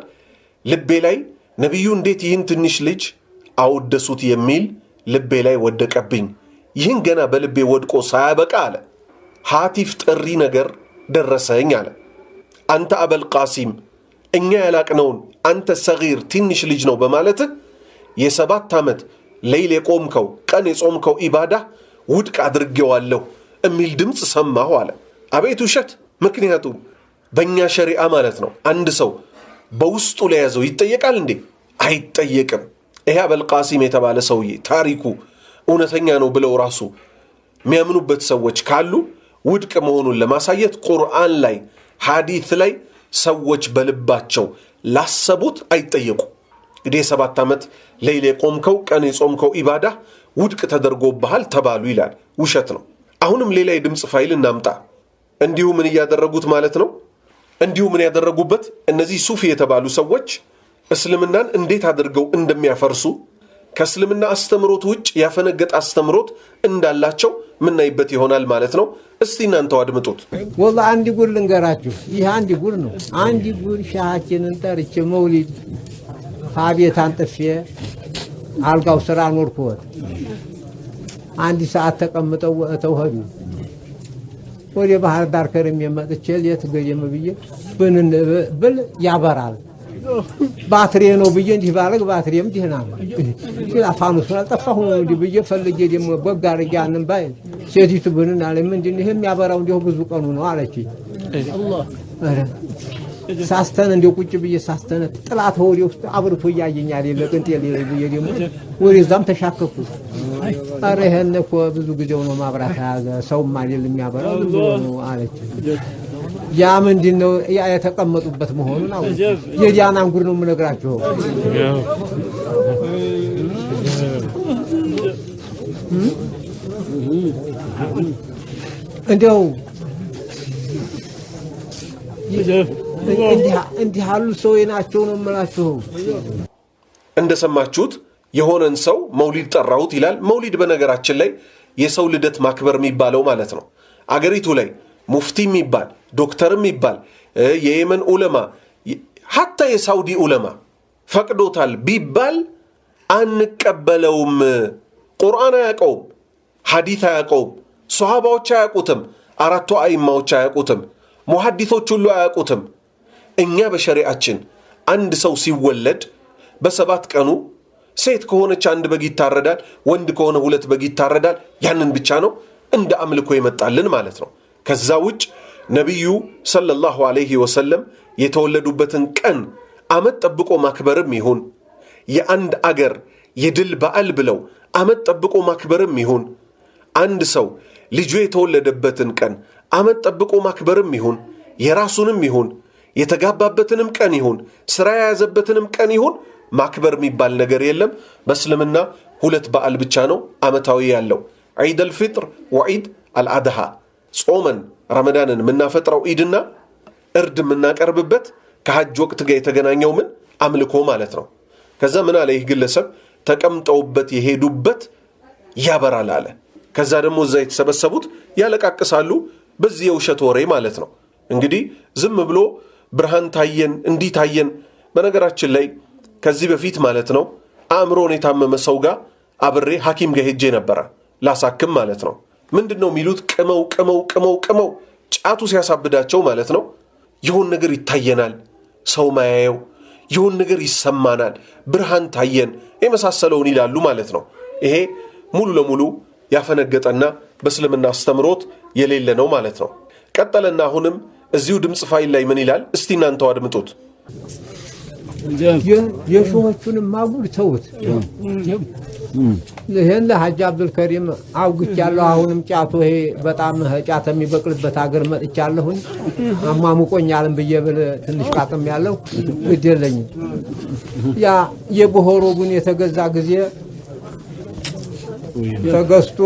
ልቤ ላይ ነብዩ እንዴት ይህን ትንሽ ልጅ አወደሱት የሚል ልቤ ላይ ወደቀብኝ ይህን ገና በልቤ ወድቆ ሳያበቃ አለ ሃቲፍ ጥሪ ነገር ደረሰኝ አለ አንተ አበል ቃሲም እኛ ያላቅነውን አንተ ሰጊር ትንሽ ልጅ ነው በማለት የሰባት ዓመት ሌሊት የቆምከው ቀን የጾምከው ኢባዳ ውድቅ አድርጌዋለሁ እሚል ድምጽ ሰማሁ አለ አቤት ውሸት ምክንያቱም በእኛ ሸሪዓ ማለት ነው አንድ ሰው በውስጡ ለያዘው ይጠየቃል እንዴ አይጠየቅም ይሄ አበል ቃሲም የተባለ ሰውዬ ታሪኩ እውነተኛ ነው ብለው ራሱ የሚያምኑበት ሰዎች ካሉ ውድቅ መሆኑን ለማሳየት ቁርአን ላይ ሐዲስ ላይ ሰዎች በልባቸው ላሰቡት አይጠየቁ እንግዲህ 7 ዓመት ሌሊት የቆምከው ቀን የጾምከው ኢባዳ ውድቅ ተደርጎብሃል ተባሉ ይላል ውሸት ነው አሁንም ሌላ የድምጽ ፋይል እናምጣ እንዲሁ ምን ያደረጉት ማለት ነው እንዲሁ ምን ያደረጉበት እነዚህ ሱፊ የተባሉ ሰዎች እስልምናን እንዴት አድርገው እንደሚያፈርሱ ከእስልምና አስተምሮት ውጭ ያፈነገጠ አስተምሮት እንዳላቸው ምናይበት ይሆናል ማለት ነው እስቲ እናንተው አድምጡት ወላሂ አንድ ጉር ልንገራችሁ ይሄ አንድ ጉር ነው አንድ ጉር ሻሃችንን ጠርቼ መውሊድ ፋቤት አንጥፌ አልጋው ስራ ኖርኩት አንድ ሰዓት ተቀምጠው ተውህዱ ወደ ባህር ዳር ከረም የመጥቼ ሌት ገየም ብዬ ብል ያበራል ባትሪ ነው ብዬ እንዲህ ባረግ ባትሪም ደህና ነው ሲላፋኑስ አልጠፋሁ እንዲህ ብዬ ፈልጌ ደሞ በጋር ያንን ባይ ሴቲቱ ብንን አለ ምንድን ይሄም ያበራው እንዲሁ ብዙ ቀኑ ነው አለች አላህ ሳስተን እንዲሁ ቁጭ ብዬ ሳስተን ጥላት ወዲ ውስጥ አብርቶ ያየኛል ለቅንጤ ብዬ ደሞ ወሪዛም ተሻከኩ አረ ይሄን እኮ ብዙ ጊዜው ነው ማብራት ያዘ ሰው ማለል የሚያበራው ብዙ ነው አለች ያ ምንድነው ያ የተቀመጡበት መሆኑን አው የዲያናን ጉር ነው የምነግራችሁ እንደው እንዲህ አሉ ሰው ናቸው ነው የምላችሁ እንደሰማችሁት የሆነን ሰው መውሊድ ጠራሁት ይላል። መውሊድ በነገራችን ላይ የሰው ልደት ማክበር የሚባለው ማለት ነው። አገሪቱ ላይ ሙፍቲ የሚባል ዶክተር የሚባል የየመን ዑለማ ሐታ የሳውዲ ዑለማ ፈቅዶታል ቢባል አንቀበለውም። ቁርአን አያውቀውም፣ ሐዲት አያውቀውም፣ ሷሃባዎች አያውቁትም፣ አራቱ አይማዎች አያውቁትም፣ ሙሐዲሶች ሁሉ አያውቁትም። እኛ በሸሪዓችን አንድ ሰው ሲወለድ በ7 ቀኑ ሴት ከሆነች 1 በግ ይታረዳል፣ ወንድ ከሆነ 2 በግ ይታረዳል። ያንን ብቻ ነው እንደ አምልኮ የመጣልን ማለት ነው። ከዛ ውጭ ነቢዩ ሰለላሁ ዐለይሂ ወሰለም የተወለዱበትን ቀን ዓመት ጠብቆ ማክበርም ይሁን የአንድ አገር የድል በዓል ብለው ዓመት ጠብቆ ማክበርም ይሁን አንድ ሰው ልጁ የተወለደበትን ቀን ዓመት ጠብቆ ማክበርም ይሁን የራሱንም ይሁን የተጋባበትንም ቀን ይሁን ስራ የያዘበትንም ቀን ይሁን ማክበር የሚባል ነገር የለም። በእስልምና 2 በዓል ብቻ ነው ዓመታዊ ያለው፣ ዒድ አልፊጥር ወዒድ አልአድሃ። ጾመን ረመዳንን የምናፈጥረው ዒድና እርድ የምናቀርብበት ከሐጅ ወቅት ጋር የተገናኘው ምን አምልኮ ማለት ነው። ከዛ ምን አለ ይህ ግለሰብ ተቀምጠውበት የሄዱበት ያበራል አለ። ከዛ ደግሞ እዛ የተሰበሰቡት ያለቃቅሳሉ በዚህ የውሸት ወሬ ማለት ነው። እንግዲህ ዝም ብሎ ብርሃን ታየን እንዲህ ታየን። በነገራችን ላይ ከዚህ በፊት ማለት ነው አእምሮን የታመመ ሰው ጋር አብሬ ሐኪም ጋር ሄጄ ነበረ ላሳክም ማለት ነው። ምንድነው የሚሉት? ቅመው ጫቱ ሲያሳብዳቸው ማለት ነው ይሁን ነገር ይታየናል፣ ሰው ማያየው ይሁን ነገር ይሰማናል፣ ብርሃን ታየን የመሳሰለውን ይላሉ ማለት ነው። ይሄ ሙሉ ለሙሉ ያፈነገጠና በእስልምና አስተምሮት የሌለ ነው ማለት ነው። ቀጠለና አሁንም እዚሁ ድምጽ ፋይል ላይ ምን ይላል? እስቲ እናንተው አድምጡት። የሾሆቹንም ማጉድ ተውት። ይሄን ለሐጅ አብዱልከሪም አውግቻለሁ። አሁንም ጫቱ ይሄ በጣም ጫት የሚበቅልበት ሀገር መጥቻለሁኝ። አሟሙቆኛልም ብዬ ብል ትንሽ ቃጥም ያለው ግድ የለኝም። ያ የቦሆሮ ቡን የተገዛ ጊዜ ተገዝቶ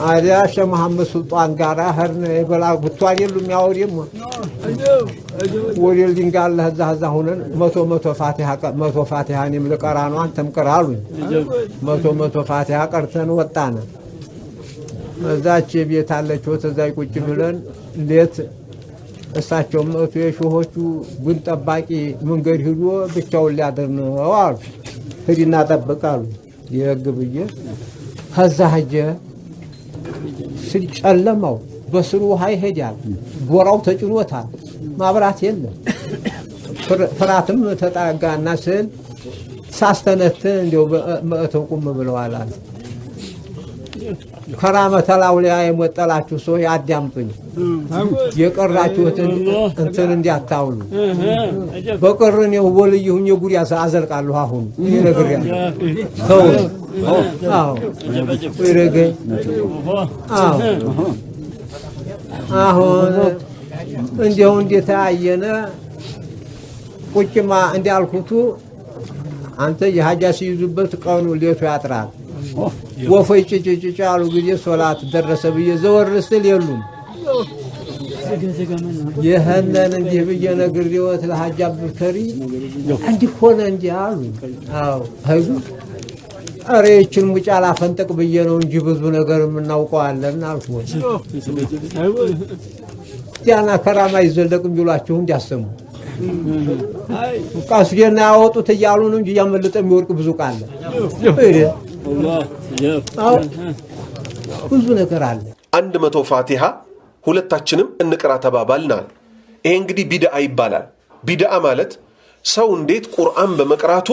አዲያ ሸህ መሐመድ ሱልጣን ጋራ ሀርነ የበላ ጉቷን የሉም ያወሪም ወዲል ድንጋል ለዛ ሆነን መቶ ፋቲሃን የምልቀራ ነው አንተም ቀራሉኝ መቶ ፋቲሃ ቀርተን ወጣነ። እዛች ቤት አለች ወተዛይ ቁጭ ብለን ሌት እሳቸው መቶ የሾሆቹ ጉን ጠባቂ መንገድ ሄዶ ብቻውን ሊያደር ነው አሉ። ሂድና ጠብቃሉ የግብዬ ከዛ ሄጀ ሲጨለማው በስሩ ውሃ ይሄዳል። ጎራው ተጭኖታል። ማብራት የለም። ፍራትም ተጣጋና ስል ሳስተነት እንደው መእተው ቁም ብለዋል አለ። ከራመተላው ላይ የሞጠላችሁ ሰው ያዳምጡኝ። የቀራችሁትን እንትን እንዲያታውሉ በቀርን የወልዩኝ የጉሪያ አዘልቃለሁ። አሁን ይነግሪያ ሰው አዎ ይረገ አዎ አሁን እንደው እንደታየነ ቁጭማ እንዲያልኩቱ አንተ የሐጃ ሲይዙበት ቀኑ ሌቱ ያጥራል። ወፈይ ጭጭጭ አሉ ጊዜ ሶላት ደረሰ ብዬ ዘወር ስል የሉም። ይሄንን እንዲህ ብዬ ነግሬዎት ለሐጅ አብዱልከሪም እንዲህ ሆነ እንዲህ አሉ። አዎ አይዙ አሬ እችን ሙጫላ ፈንጠቅ ብዬ ነው እንጂ ብዙ ነገር የምናውቀዋለን አልኩት። ያና ከራማ ይዘለቅም ቢሏችሁ እንዲያሰሙ ቃስየና ያወጡት እያሉ ነው እንጂ ያመለጠ የሚወርቅ ብዙ ቃል አዎ ብዙ ነገር አለ። 100 ፋቲሃ ሁለታችንም እንቅራ ተባባልናል። ይሄ እንግዲህ ቢድዓ ይባላል። ቢድዓ ማለት ሰው እንዴት ቁርአን በመቅራቱ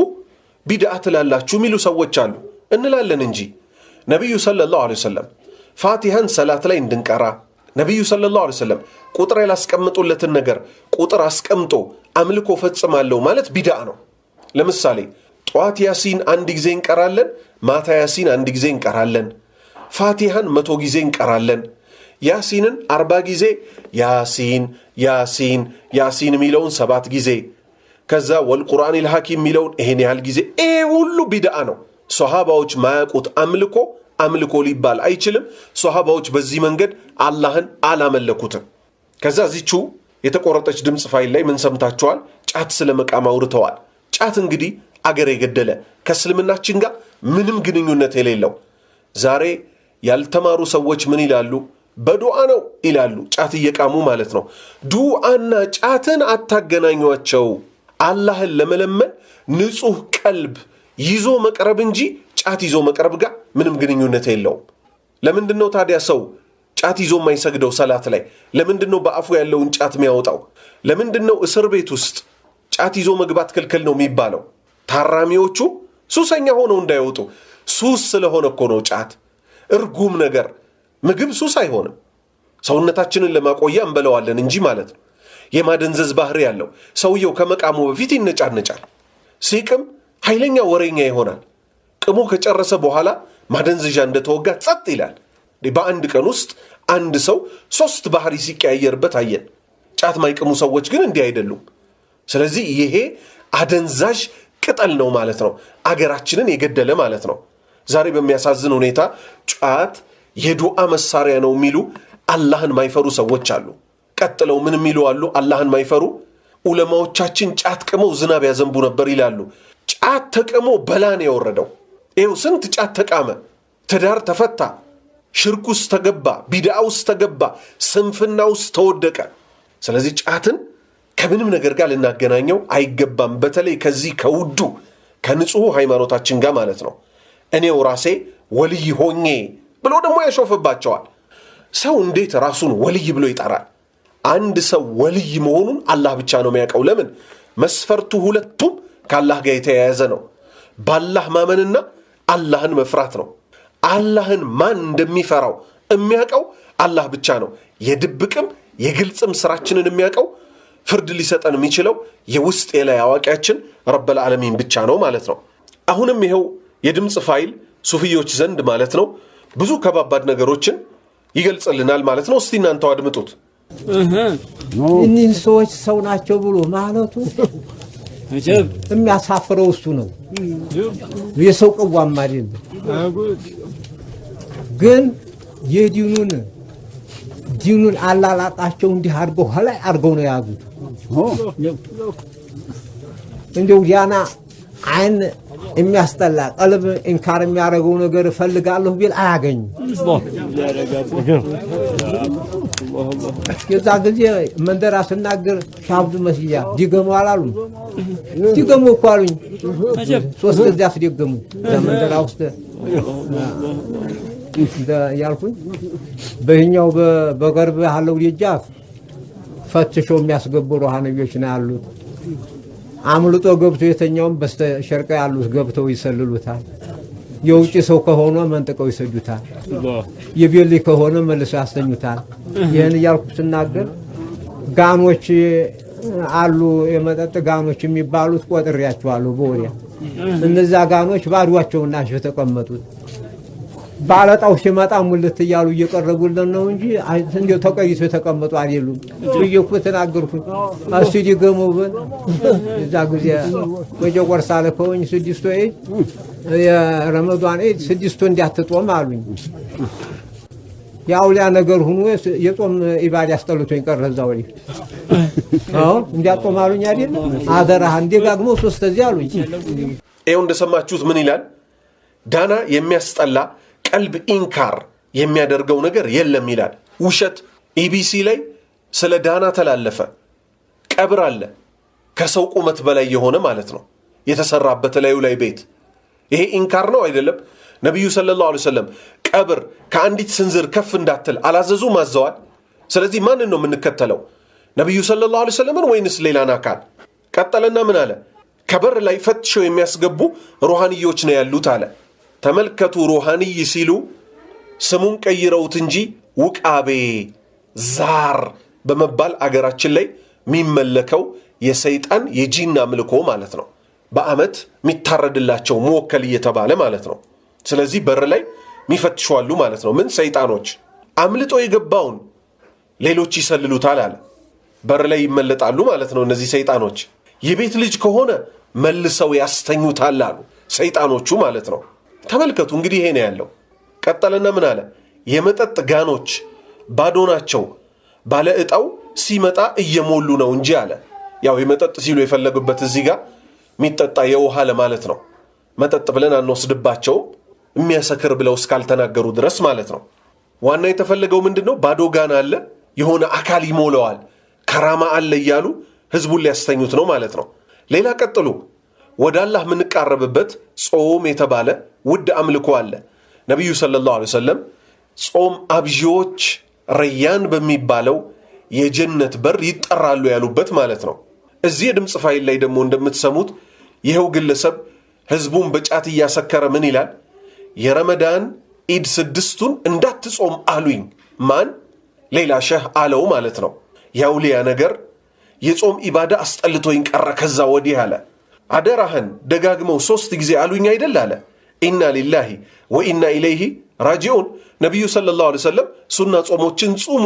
ቢድዓ ትላላችሁ የሚሉ ሰዎች አሉ። እንላለን እንጂ ነብዩ ሰለላሁ ዐለይሂ ወሰለም ፋቲሃን ሰላት ላይ እንድንቀራ ነብዩ ሰለላሁ ዐለይሂ ወሰለም ቁጥር ያላስቀምጡለትን ነገር ቁጥር አስቀምጦ አምልኮ ፈጽማለሁ ማለት ቢድዓ ነው። ለምሳሌ ጧት ያሲን 1 ጊዜ እንቀራለን፣ ማታ ያሲን 1 ጊዜ እንቀራለን፣ ፋቲሃን 100 ጊዜ እንቀራለን። ያሲንን 40 ጊዜ ያሲን ያሲን ያሲን የሚለውን 7 ጊዜ ከዛ ወልቁርአኒል ሐኪም የሚለውን ይሄን ያህል ጊዜ። ይሄ ሁሉ ቢድዓ ነው። ሷሃባዎች ማያውቁት አምልኮ ሊባል አይችልም። ሷሃባዎች በዚህ መንገድ አላህን አላመለኩትም። ከዛ እዚቹ የተቆረጠች ድምጽ ፋይል ላይ ምን ሰምታችኋል? ጫት ስለመቃም አውርተዋል። ጫት እንግዲህ አገር የገደለ ከእስልምናችን ጋር ምንም ግንኙነት የሌለው ዛሬ ያልተማሩ ሰዎች ምን ይላሉ? በዱዓ ነው ይላሉ። ጫት እየቃሙ ማለት ነው። ዱዓና ጫትን አታገናኟቸው። አላህን ለመለመን ንጹህ ቀልብ ይዞ መቅረብ እንጂ ጫት ይዞ መቅረብ ጋር ምንም ግንኙነት የለውም። ለምንድነው ታዲያ ሰው ጫት ይዞ የማይሰግደው? ሰላት ላይ ለምንድነው በአፉ ያለውን ጫት የሚያወጣው? ለምንድነው እስር ቤት ውስጥ ጫት ይዞ መግባት ክልክል ነው የሚባለው? ታራሚዎቹ ሱሰኛ ሆነው እንዳይወጡ። ሱስ ስለሆነ እኮ ነው ጫት። እርጉም ነገር ምግብ ሱስ አይሆንም። ሰውነታችንን ለማቆያ እንበለዋለን እንጂ ማለት ነው። የማደንዘዝ ባህሪ ያለው ሰውየው ከመቃሙ በፊት ይነጫነጫል። ሲቅም ኃይለኛ ወሬኛ ይሆናል። ቅሙ ከጨረሰ በኋላ ማደንዘዣ እንደተወጋ ጸጥ ይላል። በአንድ ቀን ውስጥ አንድ ሰው 3 ባህሪ ሲቀያየርበት አየን። ጫት ማይቅሙ ሰዎች ግን እንዲህ አይደሉም። ስለዚህ ይሄ አደንዛዥ ቅጠል ነው ማለት ነው። አገራችንን የገደለ ማለት ነው። ዛሬ በሚያሳዝን ሁኔታ ጫት የዱዓ መሳሪያ ነው የሚሉ አላህን ማይፈሩ ሰዎች አሉ። ቀጥለው ምን የሚሉ አሉ? አላህን ማይፈሩ ዑለማዎቻችን ጫት ቅመው ዝናብ ያዘንቡ ነበር ይላሉ። ጫት ተቅሞ በላን የወረደው ይኸው። ስንት ጫት ተቃመ፣ ትዳር ተፈታ፣ ሽርክ ውስጥ ተገባ፣ ቢድዓ ውስጥ ተገባ፣ ስንፍና ውስጥ ተወደቀ። ስለዚህ ጫትን ከምንም ነገር ጋር ልናገናኘው አይገባም። በተለይ ከዚህ ከውዱ ከንጹህ ሃይማኖታችን ጋር ማለት ነው። እኔው ራሴ ወልይ ሆኜ ብሎ ደግሞ ያሾፍባቸዋል። ሰው እንዴት ራሱን ወልይ ብሎ ይጠራል? አንድ ሰው ወልይ መሆኑን አላህ ብቻ ነው የሚያውቀው። ለምን? መስፈርቱ ሁለቱም ከአላህ ጋር የተያያዘ ነው። በአላህ ማመንና አላህን መፍራት ነው። አላህን ማን እንደሚፈራው የሚያውቀው አላህ ብቻ ነው። የድብቅም የግልጽም ስራችንን የሚያውቀው ፍርድ ሊሰጠን የሚችለው የውስጥ የላይ አዋቂያችን ረበል ዓለሚን ብቻ ነው ማለት ነው። አሁንም ይኸው የድምፅ ፋይል ሱፊዮች ዘንድ ማለት ነው ብዙ ከባባድ ነገሮችን ይገልጽልናል ማለት ነው። እስቲ እናንተው አድምጡት። እኒህ ሰዎች ሰው ናቸው ብሎ ማለቱ የሚያሳፍረው እሱ ነው። የሰው ቅዋም አይደለም። ግን ዲኑን አላላጣቸው እንዲህ አድርገው ኋላይ አድርገው ነው ያዙት። እንደው ዲያና አይን የሚያስጠላ ቀልብ እንካር የሚያደርገው ነገር እፈልጋለሁ ቢል አያገኝም። የዛ ጊዜ መንደራ ስናገር ሻብዱ መስያ ዲገሙ አላሉ። ዲገሙ እኮ አሉኝ። 3 ጊዜ አስደገሙ ለመንደራ ውስጥ ያልኩኝ። በእኛው በገርብ ያለው ደጃፍ ፈትሸው የሚያስገቡ ሩሃንዮች ነው ያሉት። አምልጦ ገብቶ የተኛውም በስተሸርቀ ያሉት ገብተው ይሰልሉታል። የውጭ ሰው ከሆነ መንጥቀው ይሰዱታል። የቤሊ ከሆነ መልሰው ያስተኙታል። ይህን እያልኩ ስናገር ጋኖች አሉ፣ የመጠጥ ጋኖች የሚባሉት ቆጥሬያቸዋለሁ በወዲያ። እነዛ ጋኖች ባዷቸውና የተቀመጡት ባለጣው ሲመጣ ሙልት እያሉ እየቀረቡልን ነው እንጂ እንደው ተቀይሶ የተቀመጡ አይደሉም ብዬ እኮ ተናገርኩኝ። እስቲ ዲገሙብን እዛ ጊዜ ወጀ ቆርሳ ለከውኝ 6 የረመዳን 6 እንዲያትጦም አሉኝ። ያውሊያ ነገር ሆኖ የጾም ኢባዳ ያስጠልቶኝ ቀረ እዛው ላይ እንዲያጦም አሉኝ አይደል? አደራህ እንደጋግመው 3 ጊዜ አሉኝ። ይኸው እንደሰማችሁት ምን ይላል? ዳና የሚያስጠላ ቀልብ ኢንካር የሚያደርገው ነገር የለም ይላል። ውሸት ኢቢሲ ላይ ስለ ዳና ተላለፈ። ቀብር አለ ከሰው ቁመት በላይ የሆነ ማለት ነው የተሰራበት ላዩ ላይ ቤት። ይሄ ኢንካር ነው አይደለም? ነብዩ ሰለላሁ ዐለይሂ ወሰለም ቀብር ከአንዲት ስንዝር ከፍ እንዳትል አላዘዙ ማዘዋል። ስለዚህ ማንን ነው የምንከተለው? ነብዩ ሰለላሁ ዐለይሂ ወሰለምን ወይንስ ሌላን አካል? ቀጠለና ምን አለ? ከበር ላይ ፈትሸው የሚያስገቡ ሩሃንዮች ነው ያሉት አለ። ተመልከቱ፣ ሩሃንይ ሲሉ ስሙን ቀይረውት እንጂ ውቃቤ ዛር በመባል አገራችን ላይ የሚመለከው የሰይጣን የጂን አምልኮ ማለት ነው። በአመት የሚታረድላቸው መወከል እየተባለ ማለት ነው። ስለዚህ በር ላይ የሚፈትሿሉ ማለት ነው። ምን ሰይጣኖች አምልጦ የገባውን ሌሎች ይሰልሉታል አለ። በር ላይ ይመለጣሉ ማለት ነው እነዚህ ሰይጣኖች። የቤት ልጅ ከሆነ መልሰው ያስተኙታል አሉ ሰይጣኖቹ ማለት ነው። ተመልከቱ እንግዲህ ይሄ ነው ያለው። ቀጠለና ምን አለ? የመጠጥ ጋኖች ባዶ ናቸው፣ ባለ ዕጣው ሲመጣ እየሞሉ ነው እንጂ አለ። ያው የመጠጥ ሲሉ የፈለጉበት እዚህ ጋር የሚጠጣ የውሃ ለማለት ነው። መጠጥ ብለን አንወስድባቸውም የሚያሰክር ብለው እስካልተናገሩ ድረስ ማለት ነው። ዋና የተፈለገው ምንድነው? ባዶ ጋን አለ የሆነ አካል ይሞላዋል ከራማ አለ እያሉ ህዝቡን ሊያስተኙት ነው ማለት ነው። ሌላ ቀጥሉ ወደ አላህ የምንቃረብበት ጾም የተባለ ውድ አምልኮ አለ። ነቢዩ ሰለላሁ ዐለይሂ ወሰለም ጾም አብዢዎች ረያን በሚባለው የጀነት በር ይጠራሉ ያሉበት ማለት ነው። እዚህ የድምፅ ፋይል ላይ ደግሞ እንደምትሰሙት ይኸው ግለሰብ ህዝቡን በጫት እያሰከረ ምን ይላል? የረመዳን ኢድ 6ቱን እንዳትጾም አሉኝ። ማን? ሌላ ሸህ አለው ማለት ነው። ያውሊያ ነገር የጾም ኢባዳ አስጠልቶኝ ቀረ ከዛ ወዲህ አለ። አደራህን ደጋግመው 3 ጊዜ አሉኝ አይደል አለ። ኢና ሊላሂ ወኢና ኢለይሂ ራጂዑን። ነቢዩ ሰለላሁ ዐለይሂ ወሰለም ሱና ጾሞችን ጹሙ፣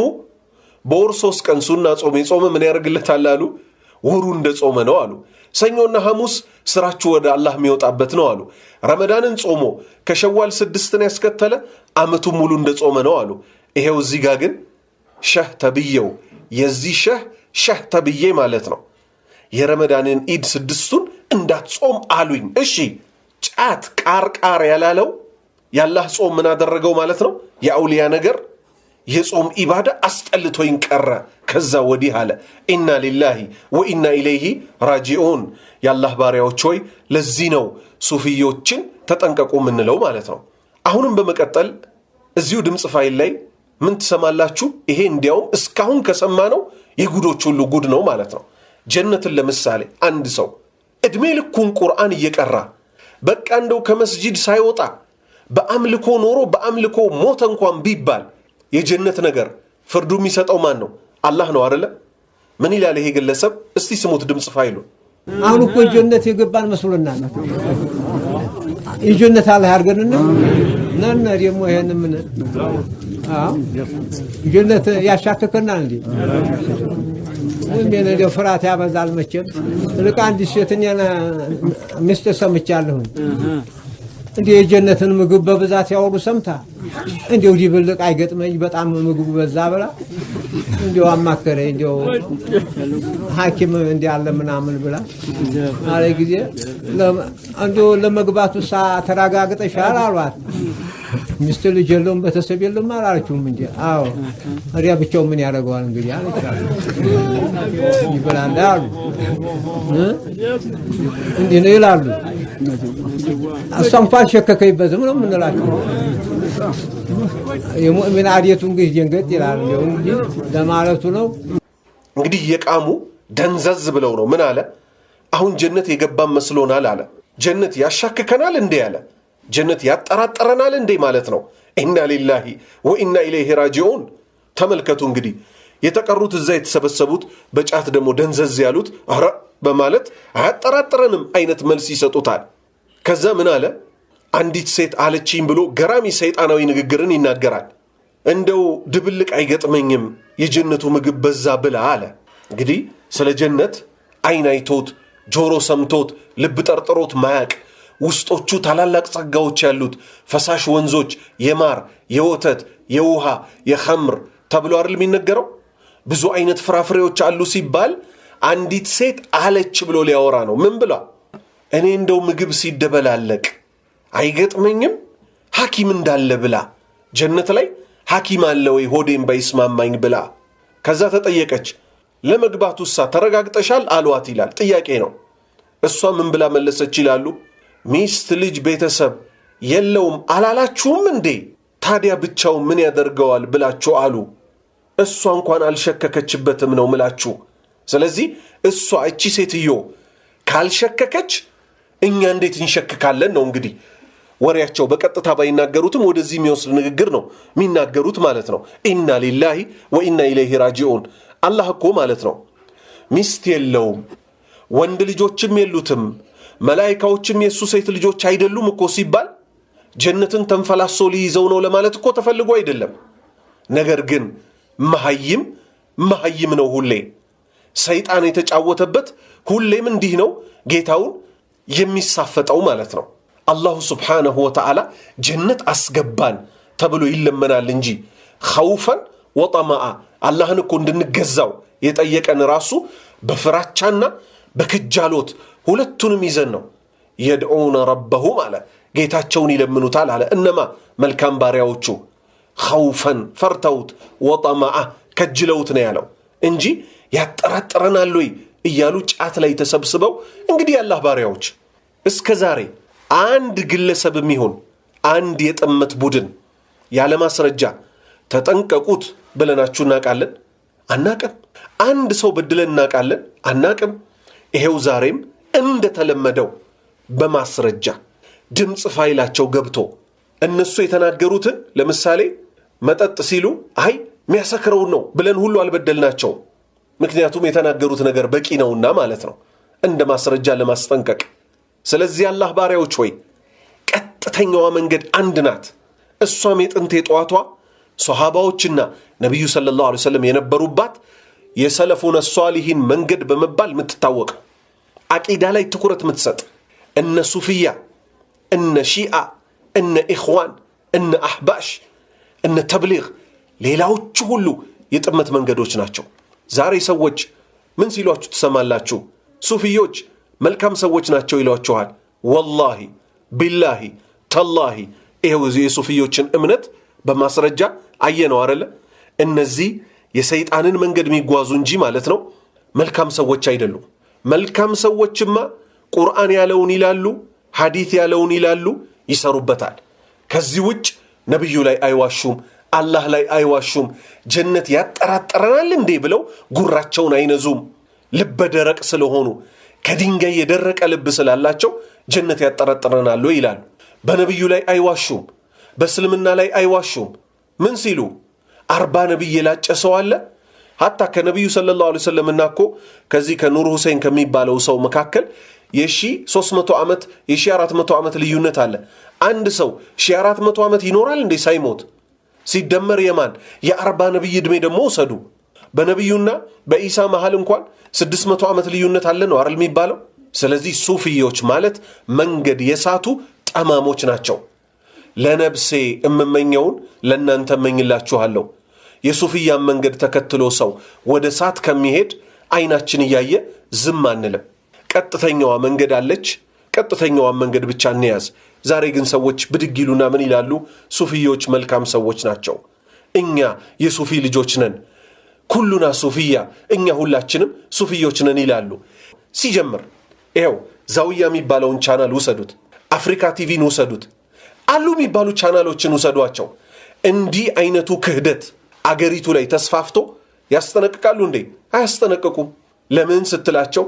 በወር 3 ቀን ሱና ጾም የጾመ ምን ያደርግለታል አሉ? ወሩ እንደ ጾመ ነው አሉ። ሰኞና ሐሙስ ስራችሁ ወደ አላህ የሚወጣበት ነው አሉ። ረመዳንን ጾሞ ከሸዋል 6ን ያስከተለ አመቱን ሙሉ እንደ ጾመ ነው አሉ። ይሄው እዚህ ጋር ግን ሸህ ተብየው የዚህ ሸህ ተብዬ ማለት ነው የረመዳንን ኢድ 6ቱን እንዳትጾም አሉኝ። እሺ ጫት ቃርቃር ያላለው ያላህ ጾም ምን አደረገው ማለት ነው? የአውሊያ ነገር የጾም ኢባዳ አስጠልቶኝ ቀረ ከዛ ወዲህ አለ። ኢና ሊላሂ ወኢና ኢለይሂ ራጂዑን። የአላህ ባሪያዎች ሆይ ለዚህ ነው ሱፊዮችን ተጠንቀቁ የምንለው ማለት ነው። አሁንም በመቀጠል እዚሁ ድምፅ ፋይል ላይ ምን ትሰማላችሁ? ይሄ እንዲያውም እስካሁን ከሰማነው የጉዶች ሁሉ ጉድ ነው ማለት ነው። ጀነትን ለምሳሌ አንድ ሰው እድሜ ልኩን ቁርአን እየቀራ በቃ እንደው ከመስጂድ ሳይወጣ በአምልኮ ኖሮ በአምልኮ ሞተ እንኳን ቢባል የጀነት ነገር ፍርዱ የሚሰጠው ማን ነው? አላህ ነው አይደለ? ምን ይላል ይሄ ግለሰብ? እስቲ ስሙት ድምፅ ፋይሉ። አሁን እኮ ጀነት የገባን መስሎናል። የጀነት አላህ ያርገንና ነን ደግሞ ይሄን ምን ጀነት ያሻከከናል እንዴ? ወንዴ ነው ፍራት ያበዛል መቼም። ልክ አንድ ሴትኛና ሚስት ሰምቻለሁ እንዴ የጀነትን ምግብ በብዛት ያወሩ ሰምታ እንዴው ዲብልቅ አይገጥመኝ በጣም ምግቡ በዛ ብላ እንዴው አማከረ እንዴው ሐኪም እንዲያለ ምናምን ብላ አለ ጊዜ እንዴው ለመግባቱ ተረጋግጠሻል አሏት። ሚስት ልጅ የለውም ቤተሰብ የለውም አላለችውም እንዴ? አዎ አሪያ ብቻው ምን ያደርገዋል እንግዲህ አለች። ይበላል አሉ እንዴ ነው ይላሉ። እሷም ሸከከይበትም ነው የምንላቸው። የሙእሚን አዲየቱ እንግዲህ ጀንገት ይላል እንጂ ለማለቱ ነው። እንግዲህ የቃሙ ደንዘዝ ብለው ነው ምን አለ? አሁን ጀነት የገባን መስሎናል አለ። ጀነት ያሻክከናል እንዴ አለ። ጀነት ያጠራጠረናል እንዴ ማለት ነው። ኢና ሊላሂ ወኢና ኢለይሂ ራጂዑን። ተመልከቱ እንግዲህ የተቀሩት እዛ የተሰበሰቡት በጫት ደግሞ ደንዘዝ ያሉት አረ በማለት አያጠራጥረንም አይነት መልስ ይሰጡታል። ከዛ ምን አለ? አንዲት ሴት አለችኝ ብሎ ገራሚ ሰይጣናዊ ንግግርን ይናገራል። እንደው ድብልቅ አይገጥመኝም የጀነቱ ምግብ በዛ ብላ አለ። እንግዲህ ስለ ጀነት አይን አይቶት ጆሮ ሰምቶት ልብ ጠርጥሮት ማያቅ ውስጦቹ ታላላቅ ጸጋዎች ያሉት ፈሳሽ ወንዞች የማር የወተት የውሃ የኸምር ተብሎ አይደል የሚነገረው? ብዙ አይነት ፍራፍሬዎች አሉ ሲባል አንዲት ሴት አለች ብሎ ሊያወራ ነው። ምን ብላ? እኔ እንደው ምግብ ሲደበላለቅ አይገጥመኝም ሐኪም እንዳለ ብላ ጀነት ላይ ሐኪም አለ ወይ ሆዴም ባይስማማኝ ብላ። ከዛ ተጠየቀች ለመግባቱሳ ተረጋግጠሻል አሏት ይላል። ጥያቄ ነው። እሷ ምን ብላ መለሰች ይላሉ? ሚስት ልጅ ቤተሰብ የለውም አላላችሁም እንዴ? ታዲያ ብቻው ምን ያደርገዋል ብላችሁ አሉ። እሷ እንኳን አልሸከከችበትም ነው ምላችሁ። ስለዚህ እሷ እቺ ሴትዮ ካልሸከከች እኛ እንዴት እንሸክካለን ነው እንግዲህ ወሬያቸው። በቀጥታ ባይናገሩትም ወደዚህ የሚወስድ ንግግር ነው የሚናገሩት ማለት ነው። ኢና ሊላሂ ወኢና ኢለይሂ ራጂዑን። አላህ እኮ ማለት ነው ሚስት የለውም ወንድ ልጆችም የሉትም መላእክቶችም የሱ ሴት ልጆች አይደሉም እኮ ሲባል ጀነትን ተንፈላሶ ሊይዘው ነው ለማለት እኮ ተፈልጎ አይደለም። ነገር ግን መሐይም ነው ሁሌ ሰይጣን የተጫወተበት ሁሌም እንዲህ ነው ጌታውን የሚሳፈጠው ማለት ነው። አላሁ ስብሓነሁ ወተዓላ ጀነት አስገባን ተብሎ ይለመናል እንጂ ኸውፈን ወጠማአ አላህን እኮ እንድንገዛው የጠየቀን ራሱ በፍራቻና በክጃሎት ሁለቱንም ይዘን ነው የድዑነ ረበሁም አለ ጌታቸውን ይለምኑታል አለ እነማ መልካም ባሪያዎቹ ኸውፈን ፈርተውት ወጠማዓ ከጅለውት ነው ያለው እንጂ ያጠራጥረናል ወይ እያሉ ጫት ላይ ተሰብስበው እንግዲህ ያላህ ባሪያዎች እስከ ዛሬ አንድ ግለሰብም ይሁን አንድ የጥመት ቡድን ያለ ማስረጃ ተጠንቀቁት ብለናችሁ እናቃለን አናቅም አንድ ሰው በድለን እናቃለን አናቅም ይሄው ዛሬም እንደተለመደው በማስረጃ ድምጽ ፋይላቸው ገብቶ እነሱ የተናገሩትን ለምሳሌ መጠጥ ሲሉ አይ የሚያሰክረው ነው ብለን ሁሉ አልበደልናቸው ምክንያቱም የተናገሩት ነገር በቂ ነውና ማለት ነው እንደ ማስረጃ ለማስጠንቀቅ ስለዚህ አላህ ባሪያዎች ሆይ ቀጥተኛዋ መንገድ አንድ ናት እሷም የጥንት የጧቷ ሷሃባዎችና ነብዩ ሰለላሁ ዐለይሂ ወሰለም የነበሩባት የሰለፉን ሷሊሂን መንገድ በመባል የምትታወቅ አቂዳ ላይ ትኩረት የምትሰጥ እነ ሱፊያ እነ ሺአ እነ ኢኽዋን እነ አህባሽ እነ ተብሊግ ሌላዎቹ ሁሉ የጥመት መንገዶች ናቸው ዛሬ ሰዎች ምን ሲሏችሁ ትሰማላችሁ ሱፊዮች መልካም ሰዎች ናቸው ይሏችኋል ወላሂ ቢላሂ ተላሂ ይሄው የሱፊዮችን እምነት በማስረጃ አየነው አይደለ እነዚህ የሰይጣንን መንገድ የሚጓዙ እንጂ ማለት ነው መልካም ሰዎች አይደሉም መልካም ሰዎችማ ቁርአን ያለውን ይላሉ ሐዲስ ያለውን ይላሉ ይሰሩበታል ከዚህ ውጭ ነብዩ ላይ አይዋሹም አላህ ላይ አይዋሹም ጀነት ያጠራጥረናል እንዴ ብለው ጉራቸውን አይነዙም ልበ ደረቅ ስለሆኑ ከድንጋይ የደረቀ ልብ ስላላቸው ጀነት ያጠራጥረናል ይላሉ በነብዩ ላይ አይዋሹም በእስልምና ላይ አይዋሹም ምን ሲሉ 40 ነብይ የላጨ ሰው አለ hatta ከነብዩ ሰለላሁ ዐለይሂ ወሰለም እና እኮ ከዚህ ከኑር ሁሴን ከሚባለው ሰው መካከል የ300 ዓመት የ400 ዓመት ልዩነት አለ አንድ ሰው 400 ዓመት ይኖራል እንዴ ሳይሞት ሲደመር የማን የ40 ነብይ እድሜ ደግሞ ወሰዱ በነብዩና በኢሳ መሃል እንኳን 600 ዓመት ልዩነት አለ ነው አይደል የሚባለው ስለዚህ ሱፊዮች ማለት መንገድ የሳቱ ጠማሞች ናቸው ለነብሴ እመመኘውን ለእናንተ መኝላችኋለሁ የሱፊያ መንገድ ተከትሎ ሰው ወደ ሳት ከሚሄድ አይናችን እያየ ዝም አንልም ቀጥተኛዋ መንገድ አለች ቀጥተኛዋ መንገድ ብቻ እንያዝ ዛሬ ግን ሰዎች ብድግ ይሉና ምን ይላሉ ሱፊዮች መልካም ሰዎች ናቸው እኛ የሱፊ ልጆች ነን ኩሉና ሱፊያ እኛ ሁላችንም ሱፊዮች ነን ይላሉ ሲጀምር ይሄው ዛውያ የሚባለውን ቻናል ወሰዱት አፍሪካ ቲቪን ወሰዱት አሉ የሚባሉ ቻናሎችን ወሰዷቸው እንዲህ አይነቱ ክህደት አገሪቱ ላይ ተስፋፍቶ ያስተነቅቃሉ እንዴ አያስተነቅቁም ለምን ስትላቸው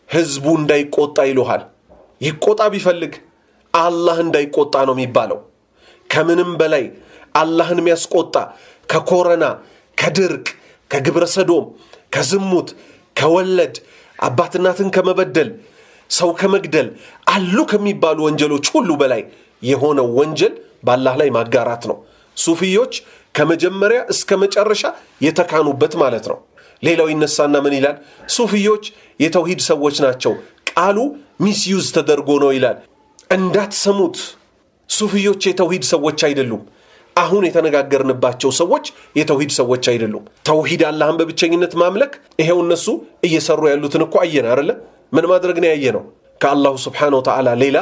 ህዝቡ እንዳይቆጣ ይሉሃል ይቆጣ ቢፈልግ አላህ እንዳይቆጣ ነው የሚባለው ከምንም በላይ አላህን የሚያስቆጣ ከኮረና ከድርቅ ከግብረ ሰዶም ከዝሙት ከወለድ አባት እናትን ከመበደል ሰው ከመግደል አሉ ከሚባሉ ወንጀሎች ሁሉ በላይ የሆነው ወንጀል በአላህ ላይ ማጋራት ነው ሱፊዮች ከመጀመሪያ እስከ መጨረሻ የተካኑበት ማለት ነው ሌላው ይነሳና ምን ይላል ሱፊዮች የተውሂድ ሰዎች ናቸው ቃሉ ሚስዩዝ ተደርጎ ነው ይላል እንዳትሰሙት ሱፊዮች የተውሂድ ሰዎች አይደሉም አሁን የተነጋገርንባቸው ሰዎች የተውሂድ ሰዎች አይደሉም ተውሂድ አላህን በብቸኝነት ማምለክ ይሄው እነሱ እየሰሩ ያሉትን እኮ አየን አይደለ ምን ማድረግ ነው ያየነው ከአላሁ Subhanahu Wa Ta'ala ሌላ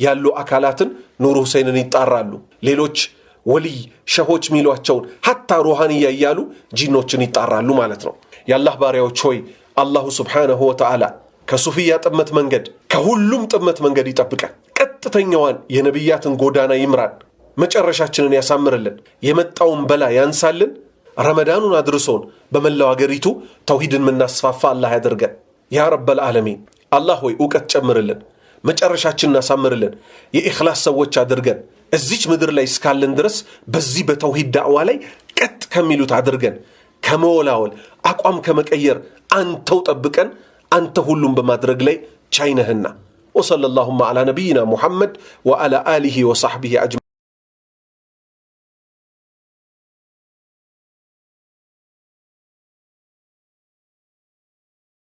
ያሉ አካላትን ኑር ሁሴንን ይጣራሉ ሌሎች ወሊ ሸሆች ሚሏቸውን hatta ሩሃንያ ያያሉ ጂኖችን ይጣራሉ ማለት ነው ያላህ ባሪያዎች ሆይ አላሁ Subhanahu Wa Ta'ala ከሱፊያ ጥመት መንገድ ከሁሉም ጥመት መንገድ ይጠብቀን ቀጥተኛዋን የነብያትን ጎዳና ይምራን መጨረሻችንን ያሳምርልን የመጣውን በላ ያንሳልን ረመዳኑን አድርሶን በመላው አገሪቱ ተውሂድን ምናስፋፋ አላህ ያደርገን ያ ረበል ዓለሚን አላህ ሆይ ዕውቀት ጨምርልን መጨረሻችንን ያሳምርልን የኢኽላስ ሰዎች አድርገን እዚች ምድር ላይ እስካለን ድረስ በዚህ በተውሂድ ዳዕዋ ላይ ቀጥ ከሚሉት አድርገን ከመወላወል አቋም ከመቀየር አንተው ጠብቀን አንተ ሁሉም በማድረግ ላይ ቻይነህና وصلى اللهم على نبينا محمد وعلى آله وصحبه أجمعين